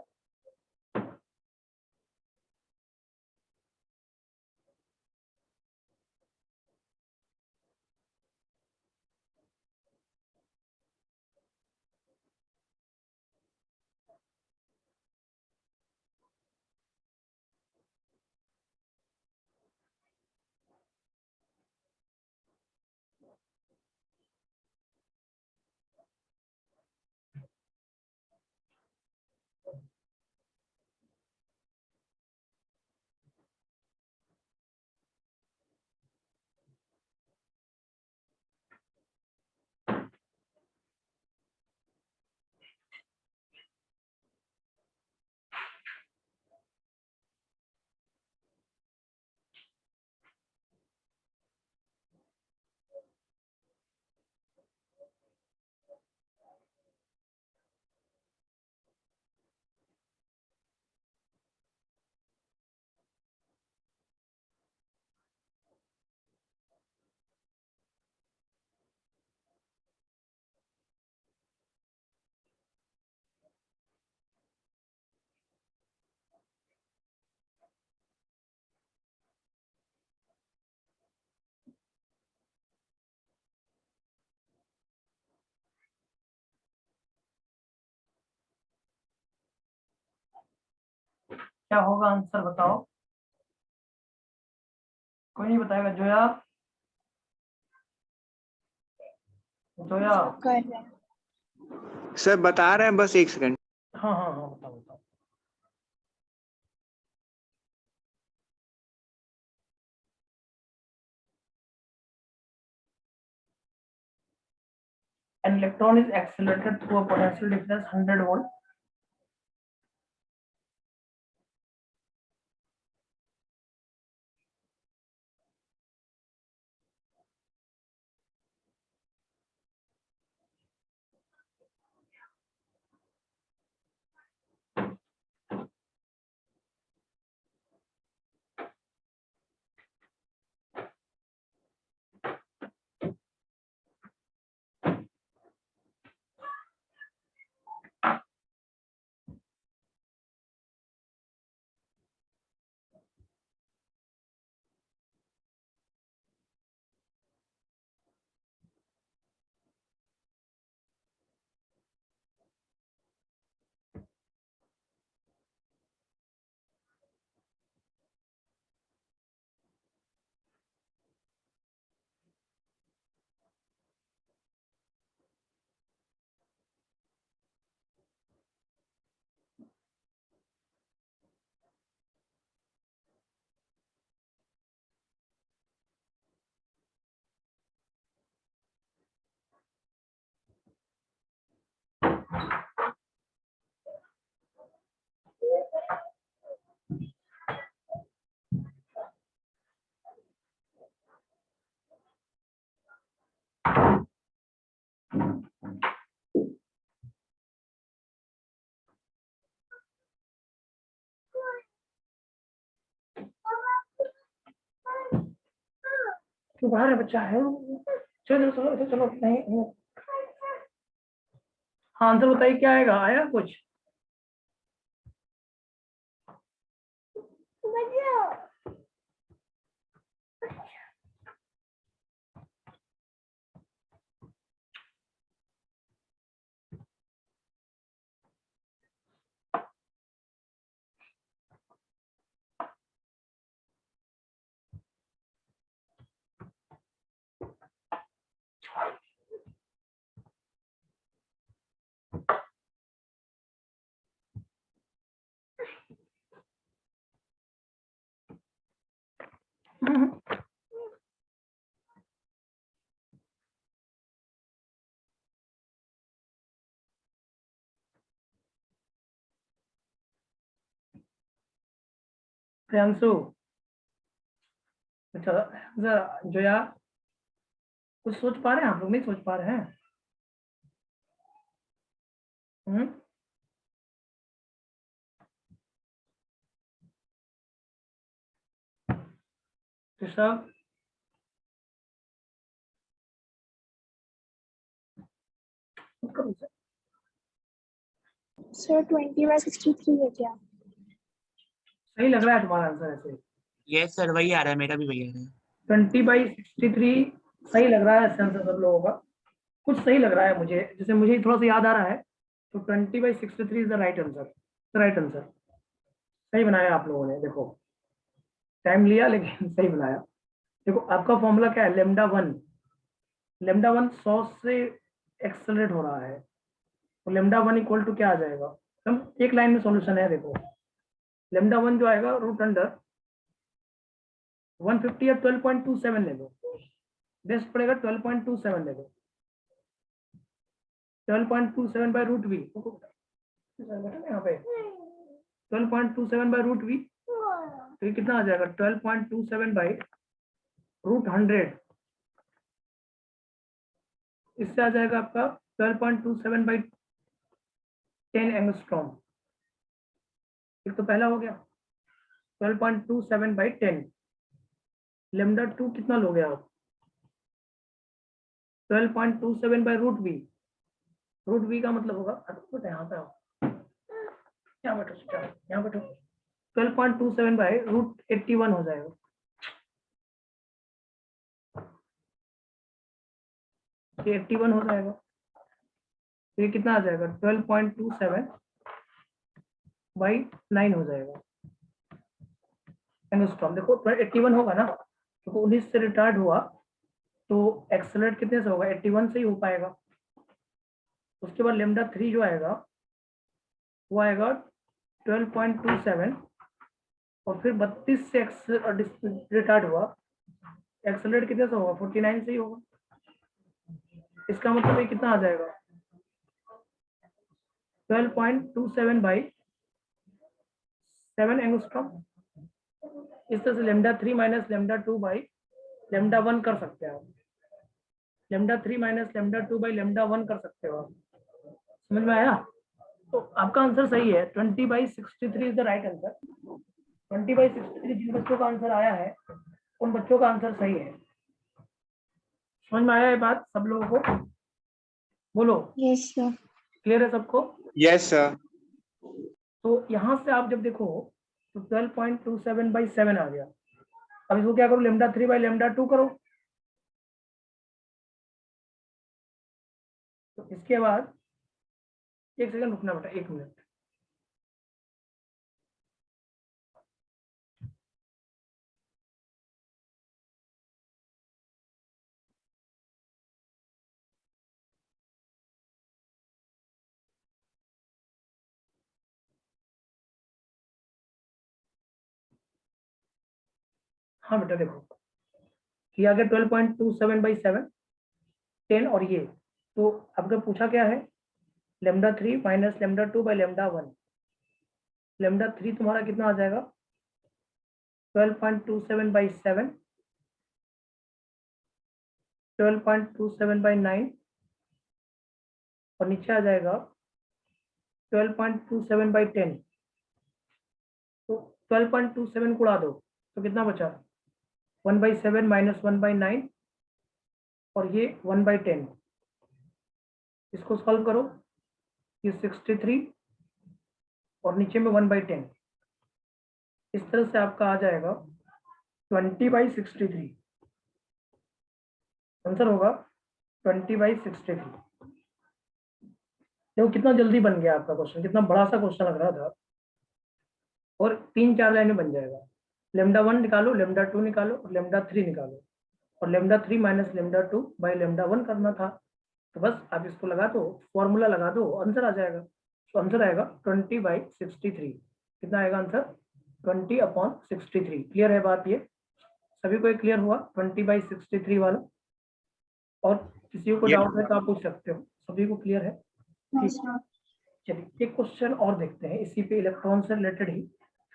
क्या होगा आंसर बताओ? कोई नहीं बताएगा? जोया, जोया। कर रहे हैं। सर बता रहे हैं, बस एक सेकंड। हाँ हाँ हाँ, बताओ बताओ। An electron is accelerated through a potential difference 100 volt. तो बाहर है बच्चा है, चलो चलो चलो चलो, नहीं हाँ आंसर बताइए क्या आएगा, आया कुछ? प्रियांशु, अच्छा जरा जोया, कुछ सोच पा रहे हैं आप लोग? नहीं सोच पा रहे हैं? ऋषभ, सर 20/63 है क्या? सही लग रहा है तुम्हारा आंसर ऐसे? यस सर, वही आ रहा है, मेरा भी वही आ रहा है। 20/63 सही लग रहा है आंसर सब लोगों का। कुछ सही लग रहा है मुझे, जैसे मुझे थोड़ा सा याद आ रहा है, तो 20/63 is the right answer. Right answer सही बनाया आप लोगों ने। देखो टाइम लिया लेकिन सही बनाया। देखो आपका फॉर्मूला क्या है, लेमडा वन 100 से एक्सेलरेट हो रहा है, तो लेमडा वन इक्वल टू क्या आ जाएगा? हम एक लाइन में सॉल्यूशन है। देखो लेमडा वन जो आएगा रूट अंडर 150 या 12.27 ले लो, बेस्ट पड़ेगा 12.27 ले लो। 12.27 बाय रूट वी, यहाँ पे 12.27 बाय रूट वी, तो ये कितना आ जाएगा? 12.27 बाई रूट 100, इससे आ जाएगा आपका 12.27 बाई 10 एंगस्ट्रॉम। एक तो पहला हो गया 12.27 बाई 10। लेमडा टू कितना लोगे आप? 12.27 by root V. Root V का मतलब होगा, यहाँ पे आओ, यहाँ बैठो, यहाँ बैठो, 12.27 बाई रूट 81 हो जाएगा। ये 81 हो जाएगा, तो ये कितना आ जाएगा? 12.27 बाई 9 हो जाएगा एंगस्ट्रॉम। देखो 81 होगा ना, तो 19 से रिटार्ड हुआ तो एक्सेलरेट कितने से होगा? 81 से ही हो पाएगा। उसके बाद लेमडा थ्री जो आएगा वो आएगा 12.27, और फिर 32 से रिटार्ड हुआ, एक्सेलरेट कितने से होगा? 49 से ही होगा। इसका मतलब ये कितना आ जाएगा? 12.27 बाई 7 एंगस्ट्रॉम। इस तरह से lambda three minus lambda two by lambda one कर सकते हैं आप। Lambda three minus lambda two by lambda one कर सकते हो आप। समझ में आया? तो आपका आंसर सही है, 20/63 इज द राइट आंसर। 20/63 जिन बच्चों का आंसर आया है उन बच्चों का आंसर सही है। समझ में आया ये बात सब लोगों को? बोलो यस सर। क्लियर है सबको? Yes, sir. तो यहाँ से आप जब देखो तो 12.27 बाई 7 आ गया। अब इसको क्या करो? Lambda three by lambda two करो। तो इसके बाद एक सेकंड रुकना बेटा, 1 मिनट। हाँ बेटा देखो, ये आ गया 12.27 बाई 7 10, और ये तो आपका पूछा क्या है? Lambda three minus lambda two by lambda one. Lambda three तुम्हारा कितना आ जाएगा? 12.27 बाई 7, 12.27 बाई 9, और नीचे आ जाएगा 12.27 बाई 10। तो 12.27 को उड़ा दो तो कितना बचा? 1/7 माइनस 1/9, और ये 1/10। इसको सॉल्व करो ये 63 और नीचे में 1/10, इस तरह से आपका आ जाएगा 20/63। आंसर होगा 20/63। देखो कितना जल्दी बन गया आपका क्वेश्चन, कितना बड़ा सा क्वेश्चन लग रहा था और 3-4 लाइन में बन जाएगा। λ1 निकालो, λ2 निकालो और λ3 निकालो, और λ3 माइनस λ2 बाई λ1 करना था। तो बस आप इसको लगा दो, फॉर्मूला लगा दो, आंसर आ जाएगा। तो आंसर आएगा 20/63। कितना आएगा आंसर? 20/63। क्लियर है बात? ये सभी को क्लियर हुआ 20/63 वाला? और किसी को Yes, डाउट है तो आप पूछ सकते हो। सभी को क्लियर है? Yes, sir. चलिए एक क्वेश्चन और देखते हैं इसी पे, इलेक्ट्रॉन से रिलेटेड ही,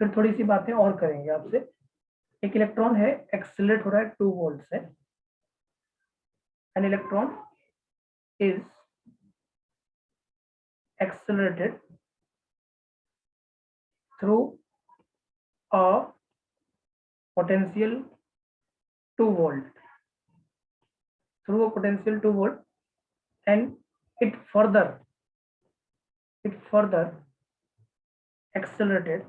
फिर थोड़ी सी बातें और करेंगे आपसे। एक इलेक्ट्रॉन है, एक्सेलरेट हो रहा है 2 वोल्ट से। N electron is accelerated through a potential 2 volt, and it further accelerated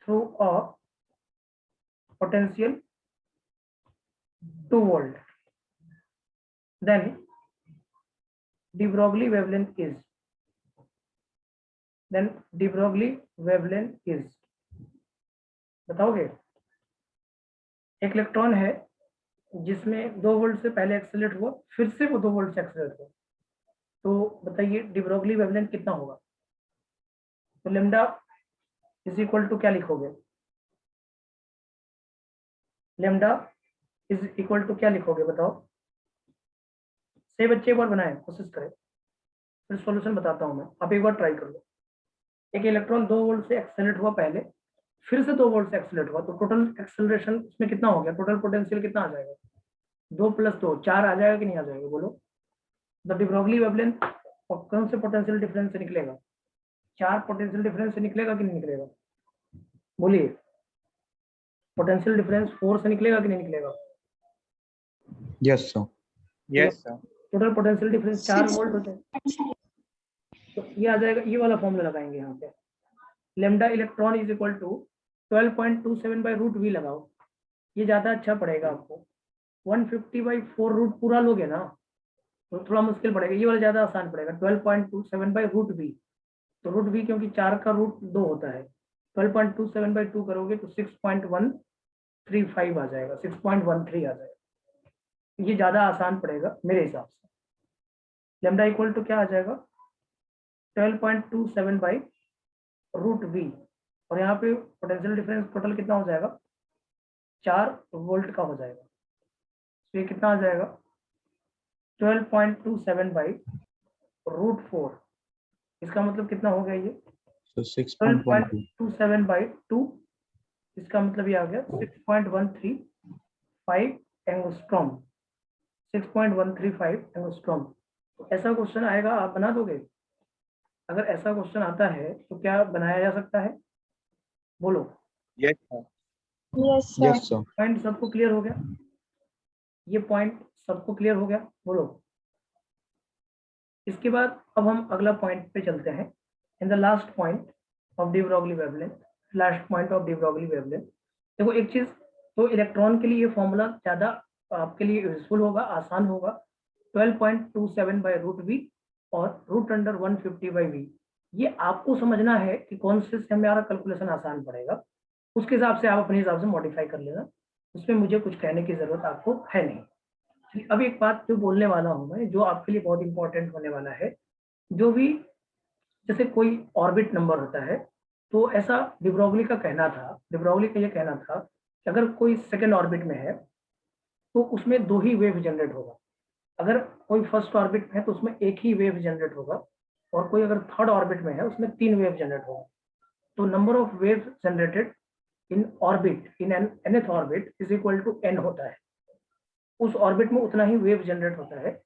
through a potential 2 volt. Then de Broglie wavelength is, बताओगे? एक इलेक्ट्रॉन है जिसमें 2 वोल्ट से पहले एक्सेलरेट हुआ, फिर से वो 2 वोल्ट से एक्सेलरेट हुआ, तो बताइए de Broglie wavelength कितना होगा? तो लेम्डा इज इक्वल टू क्या लिखोगे? लेम्डा इज इक्वल टू क्या लिखोगे बताओ? से बच्चे एक बार बनाएं, कोशिश करें, फिर सॉल्यूशन बताता हूं मैं, आप एक बार ट्राई कर लो। एक इलेक्ट्रॉन 2 वोल्ट से एक्सेलरेट हुआ पहले, फिर से 2 वोल्ट से एक्सेलरेट हुआ, तो टोटल एक्सेलरेशन इसमें कितना हो गया? टोटल पोटेंशियल कितना आ जाएगा? 2 + 2 4 आ जाएगा कि नहीं आ जाएगा? बोलो। द de Broglie wavelength कौन से पोटेंशियल डिफरेंस से निकलेगा? 4 पोटेंशियल डिफरेंस से निकलेगा कि नहीं निकलेगा? बोलिए। पोटेंशियल डिफरेंस 4 से निकलेगा कि नहीं निकलेगा? Yes, sir. yes, sir. Total potential difference 4 volt होते हैं, तो ये आ जाएगा, ये वाला फॉर्मूला लगाएंगे यहाँ पे। Lambda electron is equal to 12.27/√v लगाओ, ये ज्यादा अच्छा पड़ेगा आपको। 150/4 पूरा लोगे ना तो थोड़ा मुश्किल पड़ेगा, ये वाला ज्यादा आसान पड़ेगा। 12.27/√v, तो √v क्योंकि 4 का रूट 2 होता है, 12.27/2 करोगे तो 6.135 आ जाएगा, 6.13 आ जाएगा। ये ज्यादा आसान पड़ेगा मेरे हिसाब से। लेम्डा इक्वल टू क्या आ जाएगा? 12.27/√v, और यहाँ पे पोटेंशियल डिफरेंस टोटल कितना हो जाएगा? 4 वोल्ट का हो जाएगा। तो ये कितना आ जाएगा? 12.27/√4, इसका मतलब कितना हो गया ये? So 6.12. 12.27/2, इसका मतलब ये आ गया 6.135 एंगस्ट्रॉम, 6.135 एंगस्ट्रॉम। तो ऐसा क्वेश्चन आएगा, आप बना दोगे? अगर ऐसा क्वेश्चन आता है तो क्या बनाया जा सकता है? बोलो। Yes, sir. Yes, sir. Yes, sir. Point सबको क्लियर हो गया? ये पॉइंट सबको क्लियर हो गया? बोलो। इसके बाद अब हम अगला पॉइंट पे चलते हैं। In the last point of de Broglie wavelength, last point of de Broglie wavelength। देखो एक चीज, तो इलेक्ट्रॉन के लिए ये फॉर्मूला ज्यादा आपके लिए यूजफुल होगा, आसान होगा। 12.27/√v और √150/v, ये आपको समझना है कि कौन से हमारा कैलकुलेशन आसान पड़ेगा, उसके हिसाब से आप अपने हिसाब से मॉडिफाई कर लेना, उसमें मुझे कुछ कहने की जरूरत आपको है नहीं। अब एक बात जो बोलने वाला हूं मैं, जो आपके लिए बहुत इंपॉर्टेंट होने वाला है, जो भी जैसे कोई ऑर्बिट नंबर होता है, तो ऐसा de Broglie का कहना था, de Broglie का ये कहना था कि अगर कोई सेकेंड ऑर्बिट में है तो उसमें 2 ही वेव जनरेट होगा, अगर कोई फर्स्ट ऑर्बिट में है तो उसमें 1 ही वेव जनरेट होगा, और कोई अगर थर्ड ऑर्बिट में है उसमें 3 वेव जनरेट होगा। तो number of wave generated in orbit, in nth orbit is equal to n होता है। उस ऑर्बिट में उतना ही वेव जनरेट होता है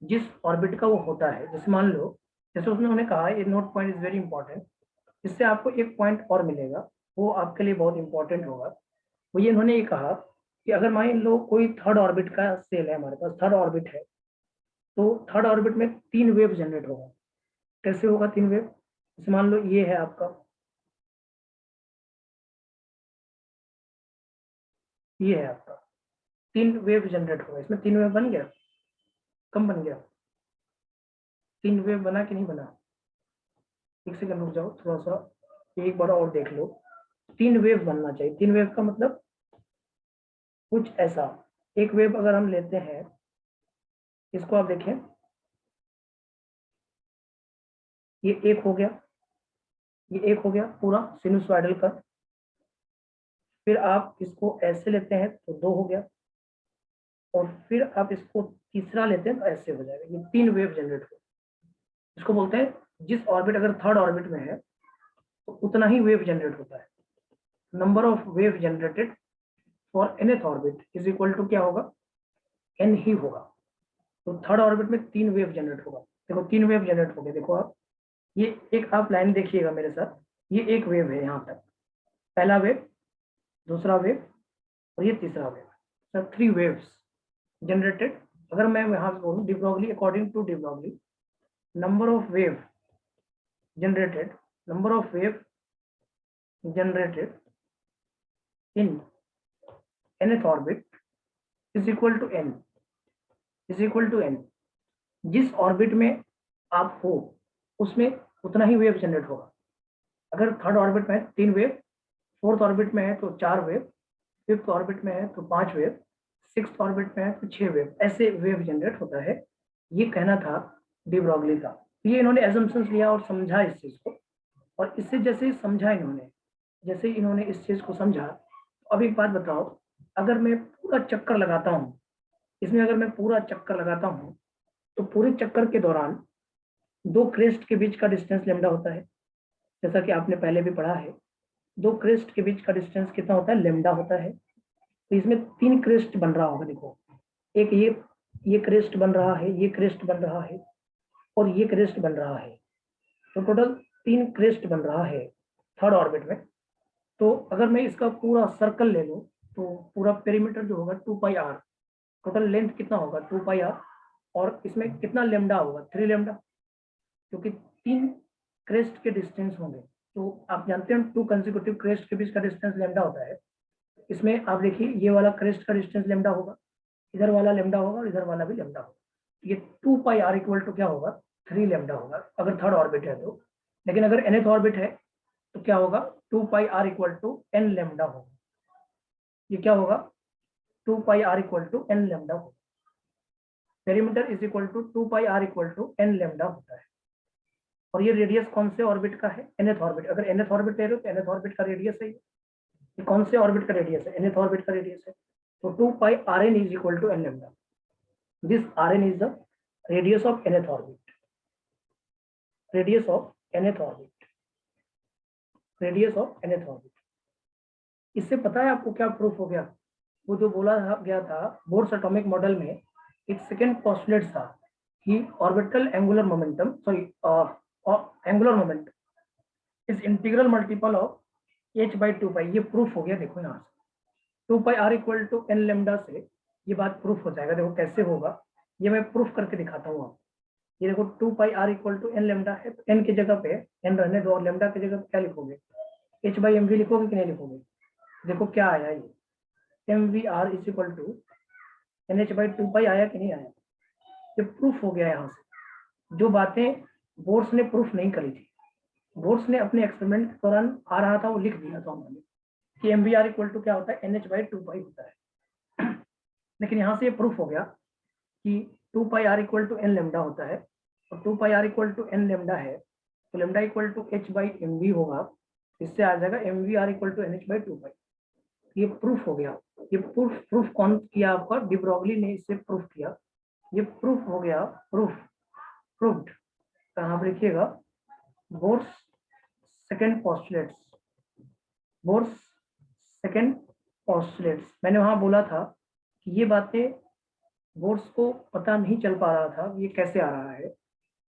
जिस ऑर्बिट का वो होता है। जैसे मान लो, जैसे उन्होंने कहा, ये note point is very important, इससे आपको एक पॉइंट और मिलेगा, वो आपके लिए बहुत इंपॉर्टेंट होगा। वो ये उन्होंने ये कहा कि अगर मान लो कोई थर्ड ऑर्बिट का सेल है, हमारे पास थर्ड ऑर्बिट है, तो थर्ड ऑर्बिट में 3 वेव जनरेट होगा। कैसे होगा 3 वेव? जैसे मान लो ये है आपका, ये है आपका, 3 वेव जनरेट होगा। इसमें 3 वेव बन गया, कम बन गया, 3 वेव बना कि नहीं बना? एक सेकंड रुक जाओ, थोड़ा सा एक बार और देख लो। 3 वेव बनना चाहिए। 3 वेव का मतलब कुछ ऐसा, एक वेव अगर हम लेते हैं, इसको आप देखें, ये एक हो गया, ये एक हो गया पूरा सिनुसॉइडल का। फिर आप इसको ऐसे लेते हैं तो 2 हो गया, और फिर आप इसको तीसरा लेते हैं तो ऐसे हो जाएगा। ये 3 वेव जनरेट हो। इसको बोलते हैं, जिस ऑर्बिट अगर थर्ड ऑर्बिट में है तो उतना ही वेव जनरेट होता है। Number of wave generated for nth orbit is equal to क्या होगा? n ही होगा। तो थर्ड ऑर्बिट में 3 वेव जनरेट होगा। देखो 3 वेव जनरेट हो गए। देखो आप, ये एक आप लाइन देखिएगा मेरे साथ, ये एक वेव है यहाँ तक, पहला वेव, दूसरा वेव और ये तीसरा वेव। Sir 3 waves generated. अगर मैं यहाँ से बोलूँ de Broglie, according to de Broglie, number of wave generated, number of wave generated in nth orbit is equal to n, is equal to n। जिस ऑर्बिट में आप हो उसमें उतना ही वेव जनरेट होगा। अगर थर्ड ऑर्बिट में है 3 वेव, फोर्थ ऑर्बिट में है तो 4 वेव, फिफ्थ ऑर्बिट में है तो 5 वेव, सिक्स्थ ऑर्बिट में है तो 6 वेव, ऐसे वेव जनरेट होता है। ये कहना था डी ब्रॉगली का। ये इन्होंने एजम्पशंस लिया और समझा इस चीज को, और इससे जैसे समझा इन्होंने, जैसे इन्होंने इस चीज को समझा। अब एक बात बताओ, अगर मैं पूरा चक्कर लगाता हूँ इसमें, अगर मैं पूरा चक्कर लगाता हूँ तो पूरे चक्कर के दौरान 2 क्रेस्ट के बीच का डिस्टेंस लैम्डा होता है, जैसा कि आपने पहले भी पढ़ा है। 2 क्रेस्ट के बीच का डिस्टेंस कितना होता है? लैम्डा होता है। तो इसमें 3 क्रेस्ट बन रहा होगा। देखो, एक ये क्रेस्ट बन रहा है, ये क्रेस्ट बन रहा है और ये क्रेस्ट बन रहा है। तो टोटल 3 क्रेस्ट बन रहा है थर्ड ऑर्बिट में। तो अगर मैं इसका पूरा सर्कल ले लूँ तो पूरा पेरीमीटर जो होगा 2 पाई आर, टोटल लेंथ कितना होगा? 2 पाई आर, और इसमें कितना लेम्डा होगा? 3 लेम्डा, क्योंकि 3 क्रेस्ट के डिस्टेंस होंगे। तो आप जानते हैं 2 कंसेक्यूटिव क्रेस्ट के बीच का डिस्टेंस लेम्डा होता है। इसमें आप देखिए, ये वाला क्रेस्ट का डिस्टेंस लेम्डा होगा, इधर वाला लेम्डा होगा और इधर वाला भी लेम्डा होगा। ये 2 पाई आर इक्वल टू क्या होगा? 3 लेम्डा होगा, अगर थर्ड ऑर्बिट है तो। लेकिन अगर nth ऑर्बिट है तो क्या होगा? 2 pi r equal to n lambda होगा। ये क्या होगा? 2 pi r equal to n lambda होगा। Perimeter is equal to 2 pi r equal to n lambda होता है। और ये रेडियस कौन से ऑर्बिट का है? nth orbit. अगर nth ऑर्बिट ले रहे हो तो nth ऑर्बिट का रेडियस है ये कौन से ऑर्बिट का रेडियस है? nth ऑर्बिट का रेडियस है। तो 2 pi rn is equal to n lambda. This rn is the radius of nth orbit, radius of nth orbit, radius of nth orbit. इससे पता है आपको क्या प्रूफ हो गया? वो जो बोला गया था बोर्स एटॉमिक मॉडल में, एक सेकेंड पोस्टुलेट था कि orbital angular momentum, sorry angular moment is integral multiple of h/2 pi. ये प्रूफ हो गया। देखो यहाँ से 2 pi r equal to n lambda से ये बात प्रूफ हो जाएगा। देखो कैसे होगा, ये मैं प्रूफ करके दिखाता हूँ आपको। ये देखो 2 pi r equal to n lambda है, तो n की जगह पे n रहने दो और लेम्डा की जगह पे क्या लिखोगे? h/mv लिखोगे कि नहीं लिखोगे? देखो क्या आया, ये mvr is equal to nh/2 pi आया कि नहीं आया? ये प्रूफ हो गया। यहाँ से जो बातें बोर्स ने प्रूफ नहीं करी थी, बोर्स ने अपने एक्सपेरिमेंट के दौरान आ रहा था वो लिख दिया था उन्होंने कि mvr इक्वल टू क्या होता है? nh/2 पाई होता है। लेकिन यहाँ से ये प्रूफ हो गया कि 2 pi r equal to n lambda होता है, और 2 pi r equal to n lambda है तो लेम्डा इक्वल टू h/mv होगा। इससे आ जाएगा mvr इक्वल टू nh/2 पाई। ये प्रूफ हो गया। ये प्रूफ कौन किया आपका? डी ब्रॉगली ने इससे प्रूफ किया। ये प्रूफ हो गया, प्रूफ्ड। कहाँ पर लिखिएगा? Bohr's second postulates, Bohr's second postulates. मैंने वहां बोला था कि ये बातें बोर्स को पता नहीं चल पा रहा था ये कैसे आ रहा है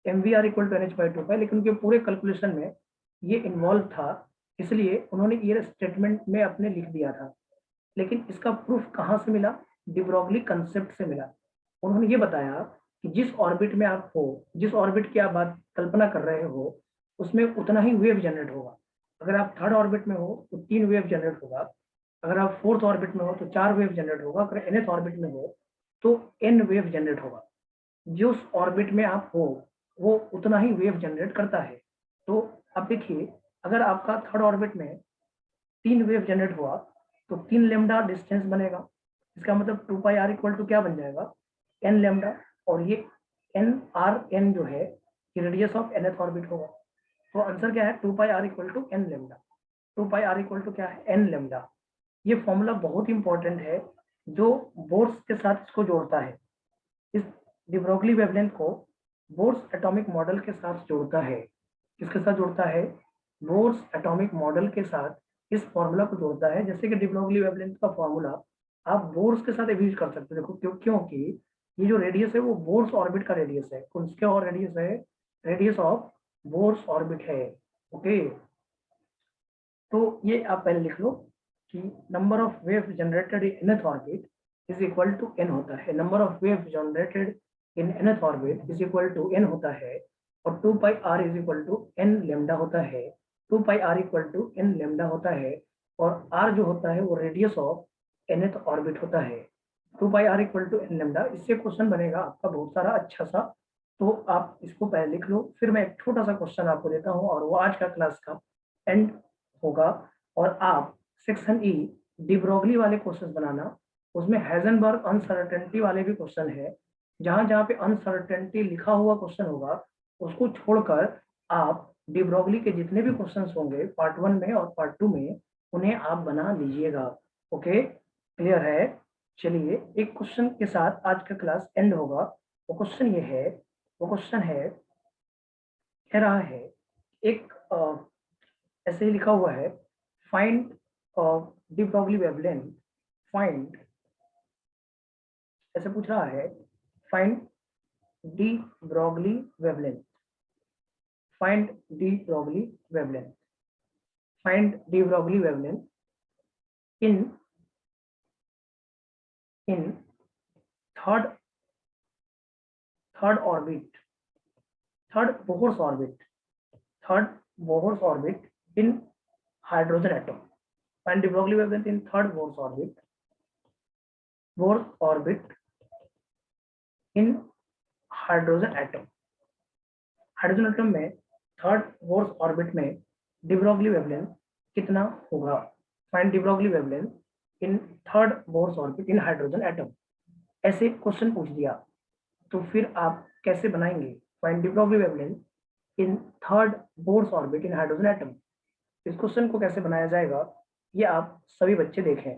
mvr इक्वल टू nh/2 पाई, लेकिन उनके पूरे कैलकुलेशन में ये इन्वॉल्व था, इसलिए उन्होंने ये स्टेटमेंट में अपने लिख दिया था। लेकिन इसका प्रूफ कहाँ से मिला? डी ब्रॉगली कंसेप्ट से मिला। उन्होंने ये बताया कि जिस ऑर्बिट में आप हो, जिस ऑर्बिट की आप बात कल्पना कर रहे हो, उसमें उतना ही वेव जनरेट होगा। अगर आप थर्ड ऑर्बिट में हो तो 3 वेव जनरेट होगा, अगर आप फोर्थ ऑर्बिट में हो तो 4 वेव जनरेट होगा, अगर nth ऑर्बिट में हो तो n वेव जनरेट होगा। जिस ऑर्बिट में आप हो वो उतना ही वेव जनरेट करता है। तो आप देखिए, अगर आपका थर्ड ऑर्बिट में 3 वेव जनरेट हुआ तो 3 लेमडा डिस्टेंस बनेगा। इसका मतलब 2 पाई आर इक्वल टू क्या बन जाएगा, n लेमडा, और ये n जो है ये रेडियस ऑफ nth ऑर्बिट होगा। तो आंसर क्या है, 2 pi r equal to n lambda. 2 pi r equal to क्या है, n लेमडा। ये फॉर्मूला बहुत इंपॉर्टेंट है जो बोर्स के साथ इसको जोड़ता है। इस डी ब्रोगली वेवलेंथ को बोर्स एटॉमिक मॉडल के साथ जोड़ता है। किसके साथ जोड़ता है, बोर्स एटॉमिक मॉडल के साथ इस फॉर्मूला को जोड़ता है। जैसे कि डी ब्रोगली वेवलेंथ का फॉर्मूला आप बोर्स के साथ यूज कर सकते हो। देखो क्योंकि ये जो रेडियस है वो बोर्स ऑर्बिट का रेडियस है। उसके और रेडियस है, रेडियस ऑफ बोर्स ऑर्बिट है। ओके, तो ये आप पहले लिख लो कि number of wave generated in nth orbit is equal to n होता है। Number of wave generated in nth orbit is equal to n होता है, और 2 pi r is equal to n lambda होता है। 2 pi r equal to n lambda होता है, और r जो होता है वो रेडियस ऑफ nth ऑर्बिट होता है। 2 pi r equal to n lambda. इससे क्वेश्चन बनेगा आपका बहुत सारा अच्छा सा, तो आप इसको पहले लिख लो। फिर मैं एक छोटा सा क्वेश्चन आपको देता हूँ और वो आज का क्लास का एंड होगा, और आप सेक्शन ई डी ब्रोगली वाले क्वेश्चन बनाना। उसमें हाइजेनबर्ग अनसर्टेनिटी वाले भी क्वेश्चन है। जहां जहां पे अनसर्टेनिटी लिखा हुआ क्वेश्चन होगा उसको छोड़कर आप डी ब्रोगली के जितने भी क्वेश्चन होंगे पार्ट 1 में और पार्ट 2 में उन्हें आप बना लीजिएगा। ओके, क्लियर है। चलिए, एक क्वेश्चन के साथ आज का क्लास एंड होगा। वो क्वेश्चन ये है, वो क्वेश्चन है, कह रहा है एक ऐसे ही लिखा हुआ है, find de Broglie wavelength, find, ऐसे पूछ रहा है, find de Broglie wavelength, find de Broglie wavelength, find de Broglie wavelength in third orbit, third Bohr's orbit, third Bohr's orbit in hydrogen atom. Find de Broglie wavelength in third Bohr's orbit, Bohr's orbit in hydrogen atom. Hydrogen atom में third Bohr's orbit में D Broglie wavelength कितना होगा। Find de Broglie wavelength in third Bohr's orbit in hydrogen atom. ऐसे question पूछ दिया तो फिर आप कैसे बनाएंगे, find de Broglie wavelength in third Bohr's orbit in hydrogen atom. इस क्वेश्चन को कैसे बनाया जाएगा ये आप सभी बच्चे देखें,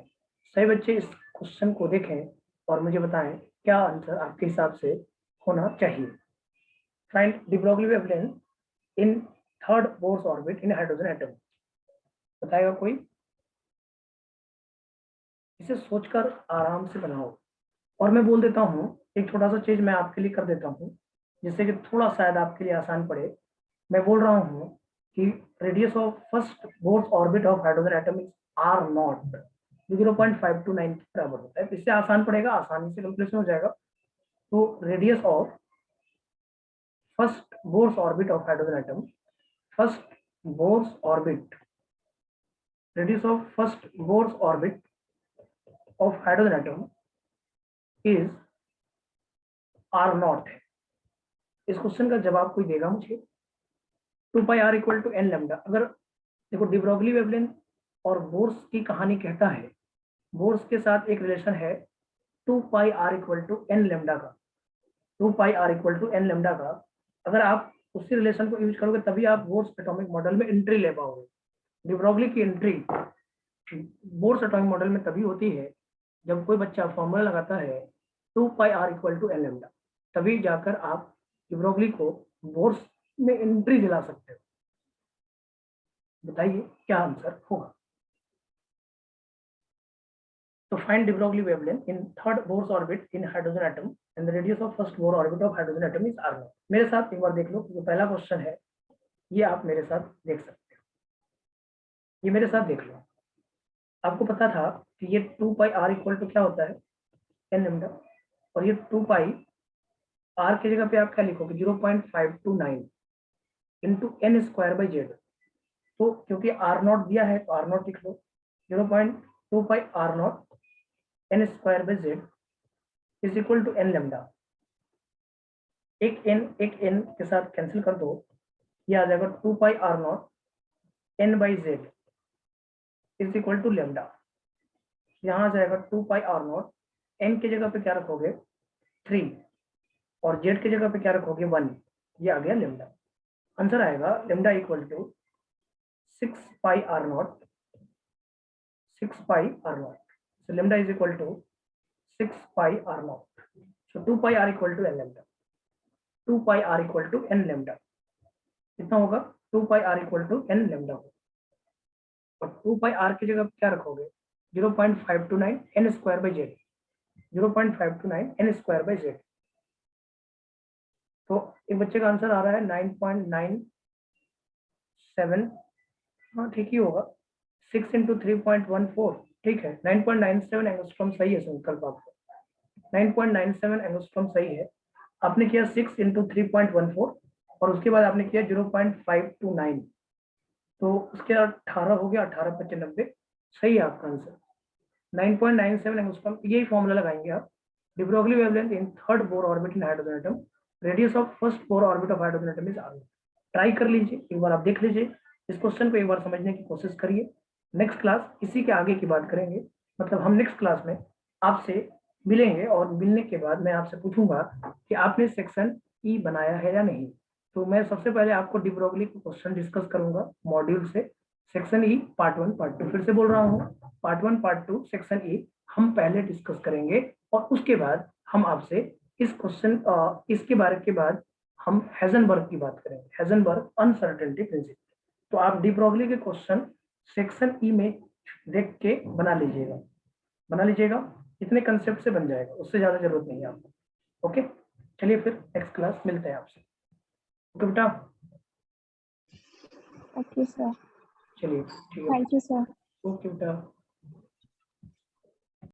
सभी बच्चे इस क्वेश्चन को देखें और मुझे बताएं क्या आंसर आपके हिसाब से होना चाहिए। Find de Broglie wavelength in third Bohr's orbit in hydrogen atom. बताएगा कोई? इसे सोचकर आराम से बनाओ। और मैं बोल देता हूँ, एक छोटा सा चीज मैं आपके लिए कर देता हूँ जिससे कि थोड़ा शायद आपके लिए आसान पड़े। मैं बोल रहा हूँ कि radius of first Bohr's orbit of hydrogen atom is are naught, 0.529 के बराबर होता है। इससे आसान पड़ेगा, आसानी से कैलकुलेशन हो जाएगा। तो radius of first Bohr's orbit of hydrogen atom, first Bohr's orbit, radius of first Bohr's orbit of hydrogen atom is are naught है। इस क्वेश्चन का जवाब कोई देगा मुझे? 2 pi r equal to n lambda. अगर देखो डी ब्रोगली वेवलेंथ और बोर्स की कहानी कहता है, बोर्स के साथ एक रिलेशन है 2 pi r equal to n lambda का, 2 pi r equal to n lambda का। अगर आप उसी रिलेशन को यूज करोगे तभी आप बोर्स एटॉमिक मॉडल में एंट्री ले पाओगे। डी ब्रोगली की एंट्री बोर्स एटॉमिक मॉडल में तभी होती है जब कोई बच्चा फॉर्मूला लगाता है 2 pi r equal to n lambda, तभी जाकर आप डी ब्रोगली को बोर्स में एंट्री दिला सकते हो। बताइए क्या आंसर होगा? तो find de Broglie wavelength in third Bohr's orbit in hydrogen atom and the radius of first Bohr orbit of hydrogen atom is are naught. मेरे साथ एक बार देख लो, जो पहला क्वेश्चन है ये आप मेरे साथ देख सकते हो, ये मेरे साथ देख लो। आपको पता था कि ये 2 पाई आर इक्वल टू क्या होता है, n लेमडा, और ये 2 पाई आर की जगह पे आप क्या लिखोगे 0.529 into N square by Z. तो क्योंकि आर नॉट दिया है तो आर नॉट लिख लो 0.25 r naught n square by z is equal to n lambda. एक एन के साथ कैंसिल कर दो, ये आ जाएगा 2 pi r naught n by z is equal to lambda. यहाँ आ जाएगा 2 पाई आर नॉट, एन की जगह पे क्या रखोगे 3 और जेड की जगह पे क्या रखोगे 1, ये आ गया लेमडा। आंसर आएगा lambda equal to 6 pi r naught 6 pi r naught. So lambda is equal to 6 pi r naught. So 2 pi r equal to n lambda, 2 pi r equal to n lambda कितना होगा 2 pi r equal to n lambda होगा। और 2 pi are की जगह क्या रखोगे 0.529 N square by Z, 0.529 N square by Z. तो एक बच्चे का आंसर आ रहा है 9.97, हाँ ठीक ही होगा, 6 इंटू 3.14 ठीक है। 9.97 एंगस्ट्रॉम सही है संकल्प आपको, 9.97 एंगस्ट्रॉम सही है। आपने किया 6 इंटू 3.14 और उसके बाद आपने किया 0.529, तो उसके 18 हो गया, 18/95 सही है आपका आंसर 9.97 एंगस्ट्रॉम। यही फॉर्मूला लगाएंगे आप। de Broglie wavelength in third Bohr orbit in hydrogen atom, radius of first Bohr orbit of hydrogen atom is r। Try कर लीजिए, एक बार आप देख लीजिए इस क्वेश्चन को, एक बार समझने की कोशिश करिए। नेक्स्ट क्लास इसी के आगे की बात करेंगे, मतलब हम नेक्स्ट क्लास में आपसे मिलेंगे और मिलने के बाद मैं आपसे पूछूंगा कि आपने सेक्शन ई बनाया है या नहीं। तो मैं सबसे पहले आपको de Broglie के क्वेश्चन डिस्कस करूंगा मॉड्यूल से, सेक्शन ई पार्ट 1 पार्ट 2। फिर से बोल रहा हूँ, पार्ट 1 पार्ट 2 सेक्शन ई हम पहले डिस्कस करेंगे और उसके बाद हम आपसे इस क्वेश्चन इसके बारे के बाद हम हेजनबर्ग की बात करेंगे, हेजनबर्ग अनसर्टेनिटी प्रिंसिपल। तो आप de Broglie के क्वेश्चन सेक्शन ई में देख के बना लीजिएगा, इतने कंसेप्ट से बन जाएगा, उससे ज्यादा जरूरत नहीं है आपको। ओके, चलिए फिर नेक्स्ट क्लास मिलते हैं आपसे। ओके बेटा, Okay, sir. चलिए ठीक है, Thank you, sir. ओके बेटा।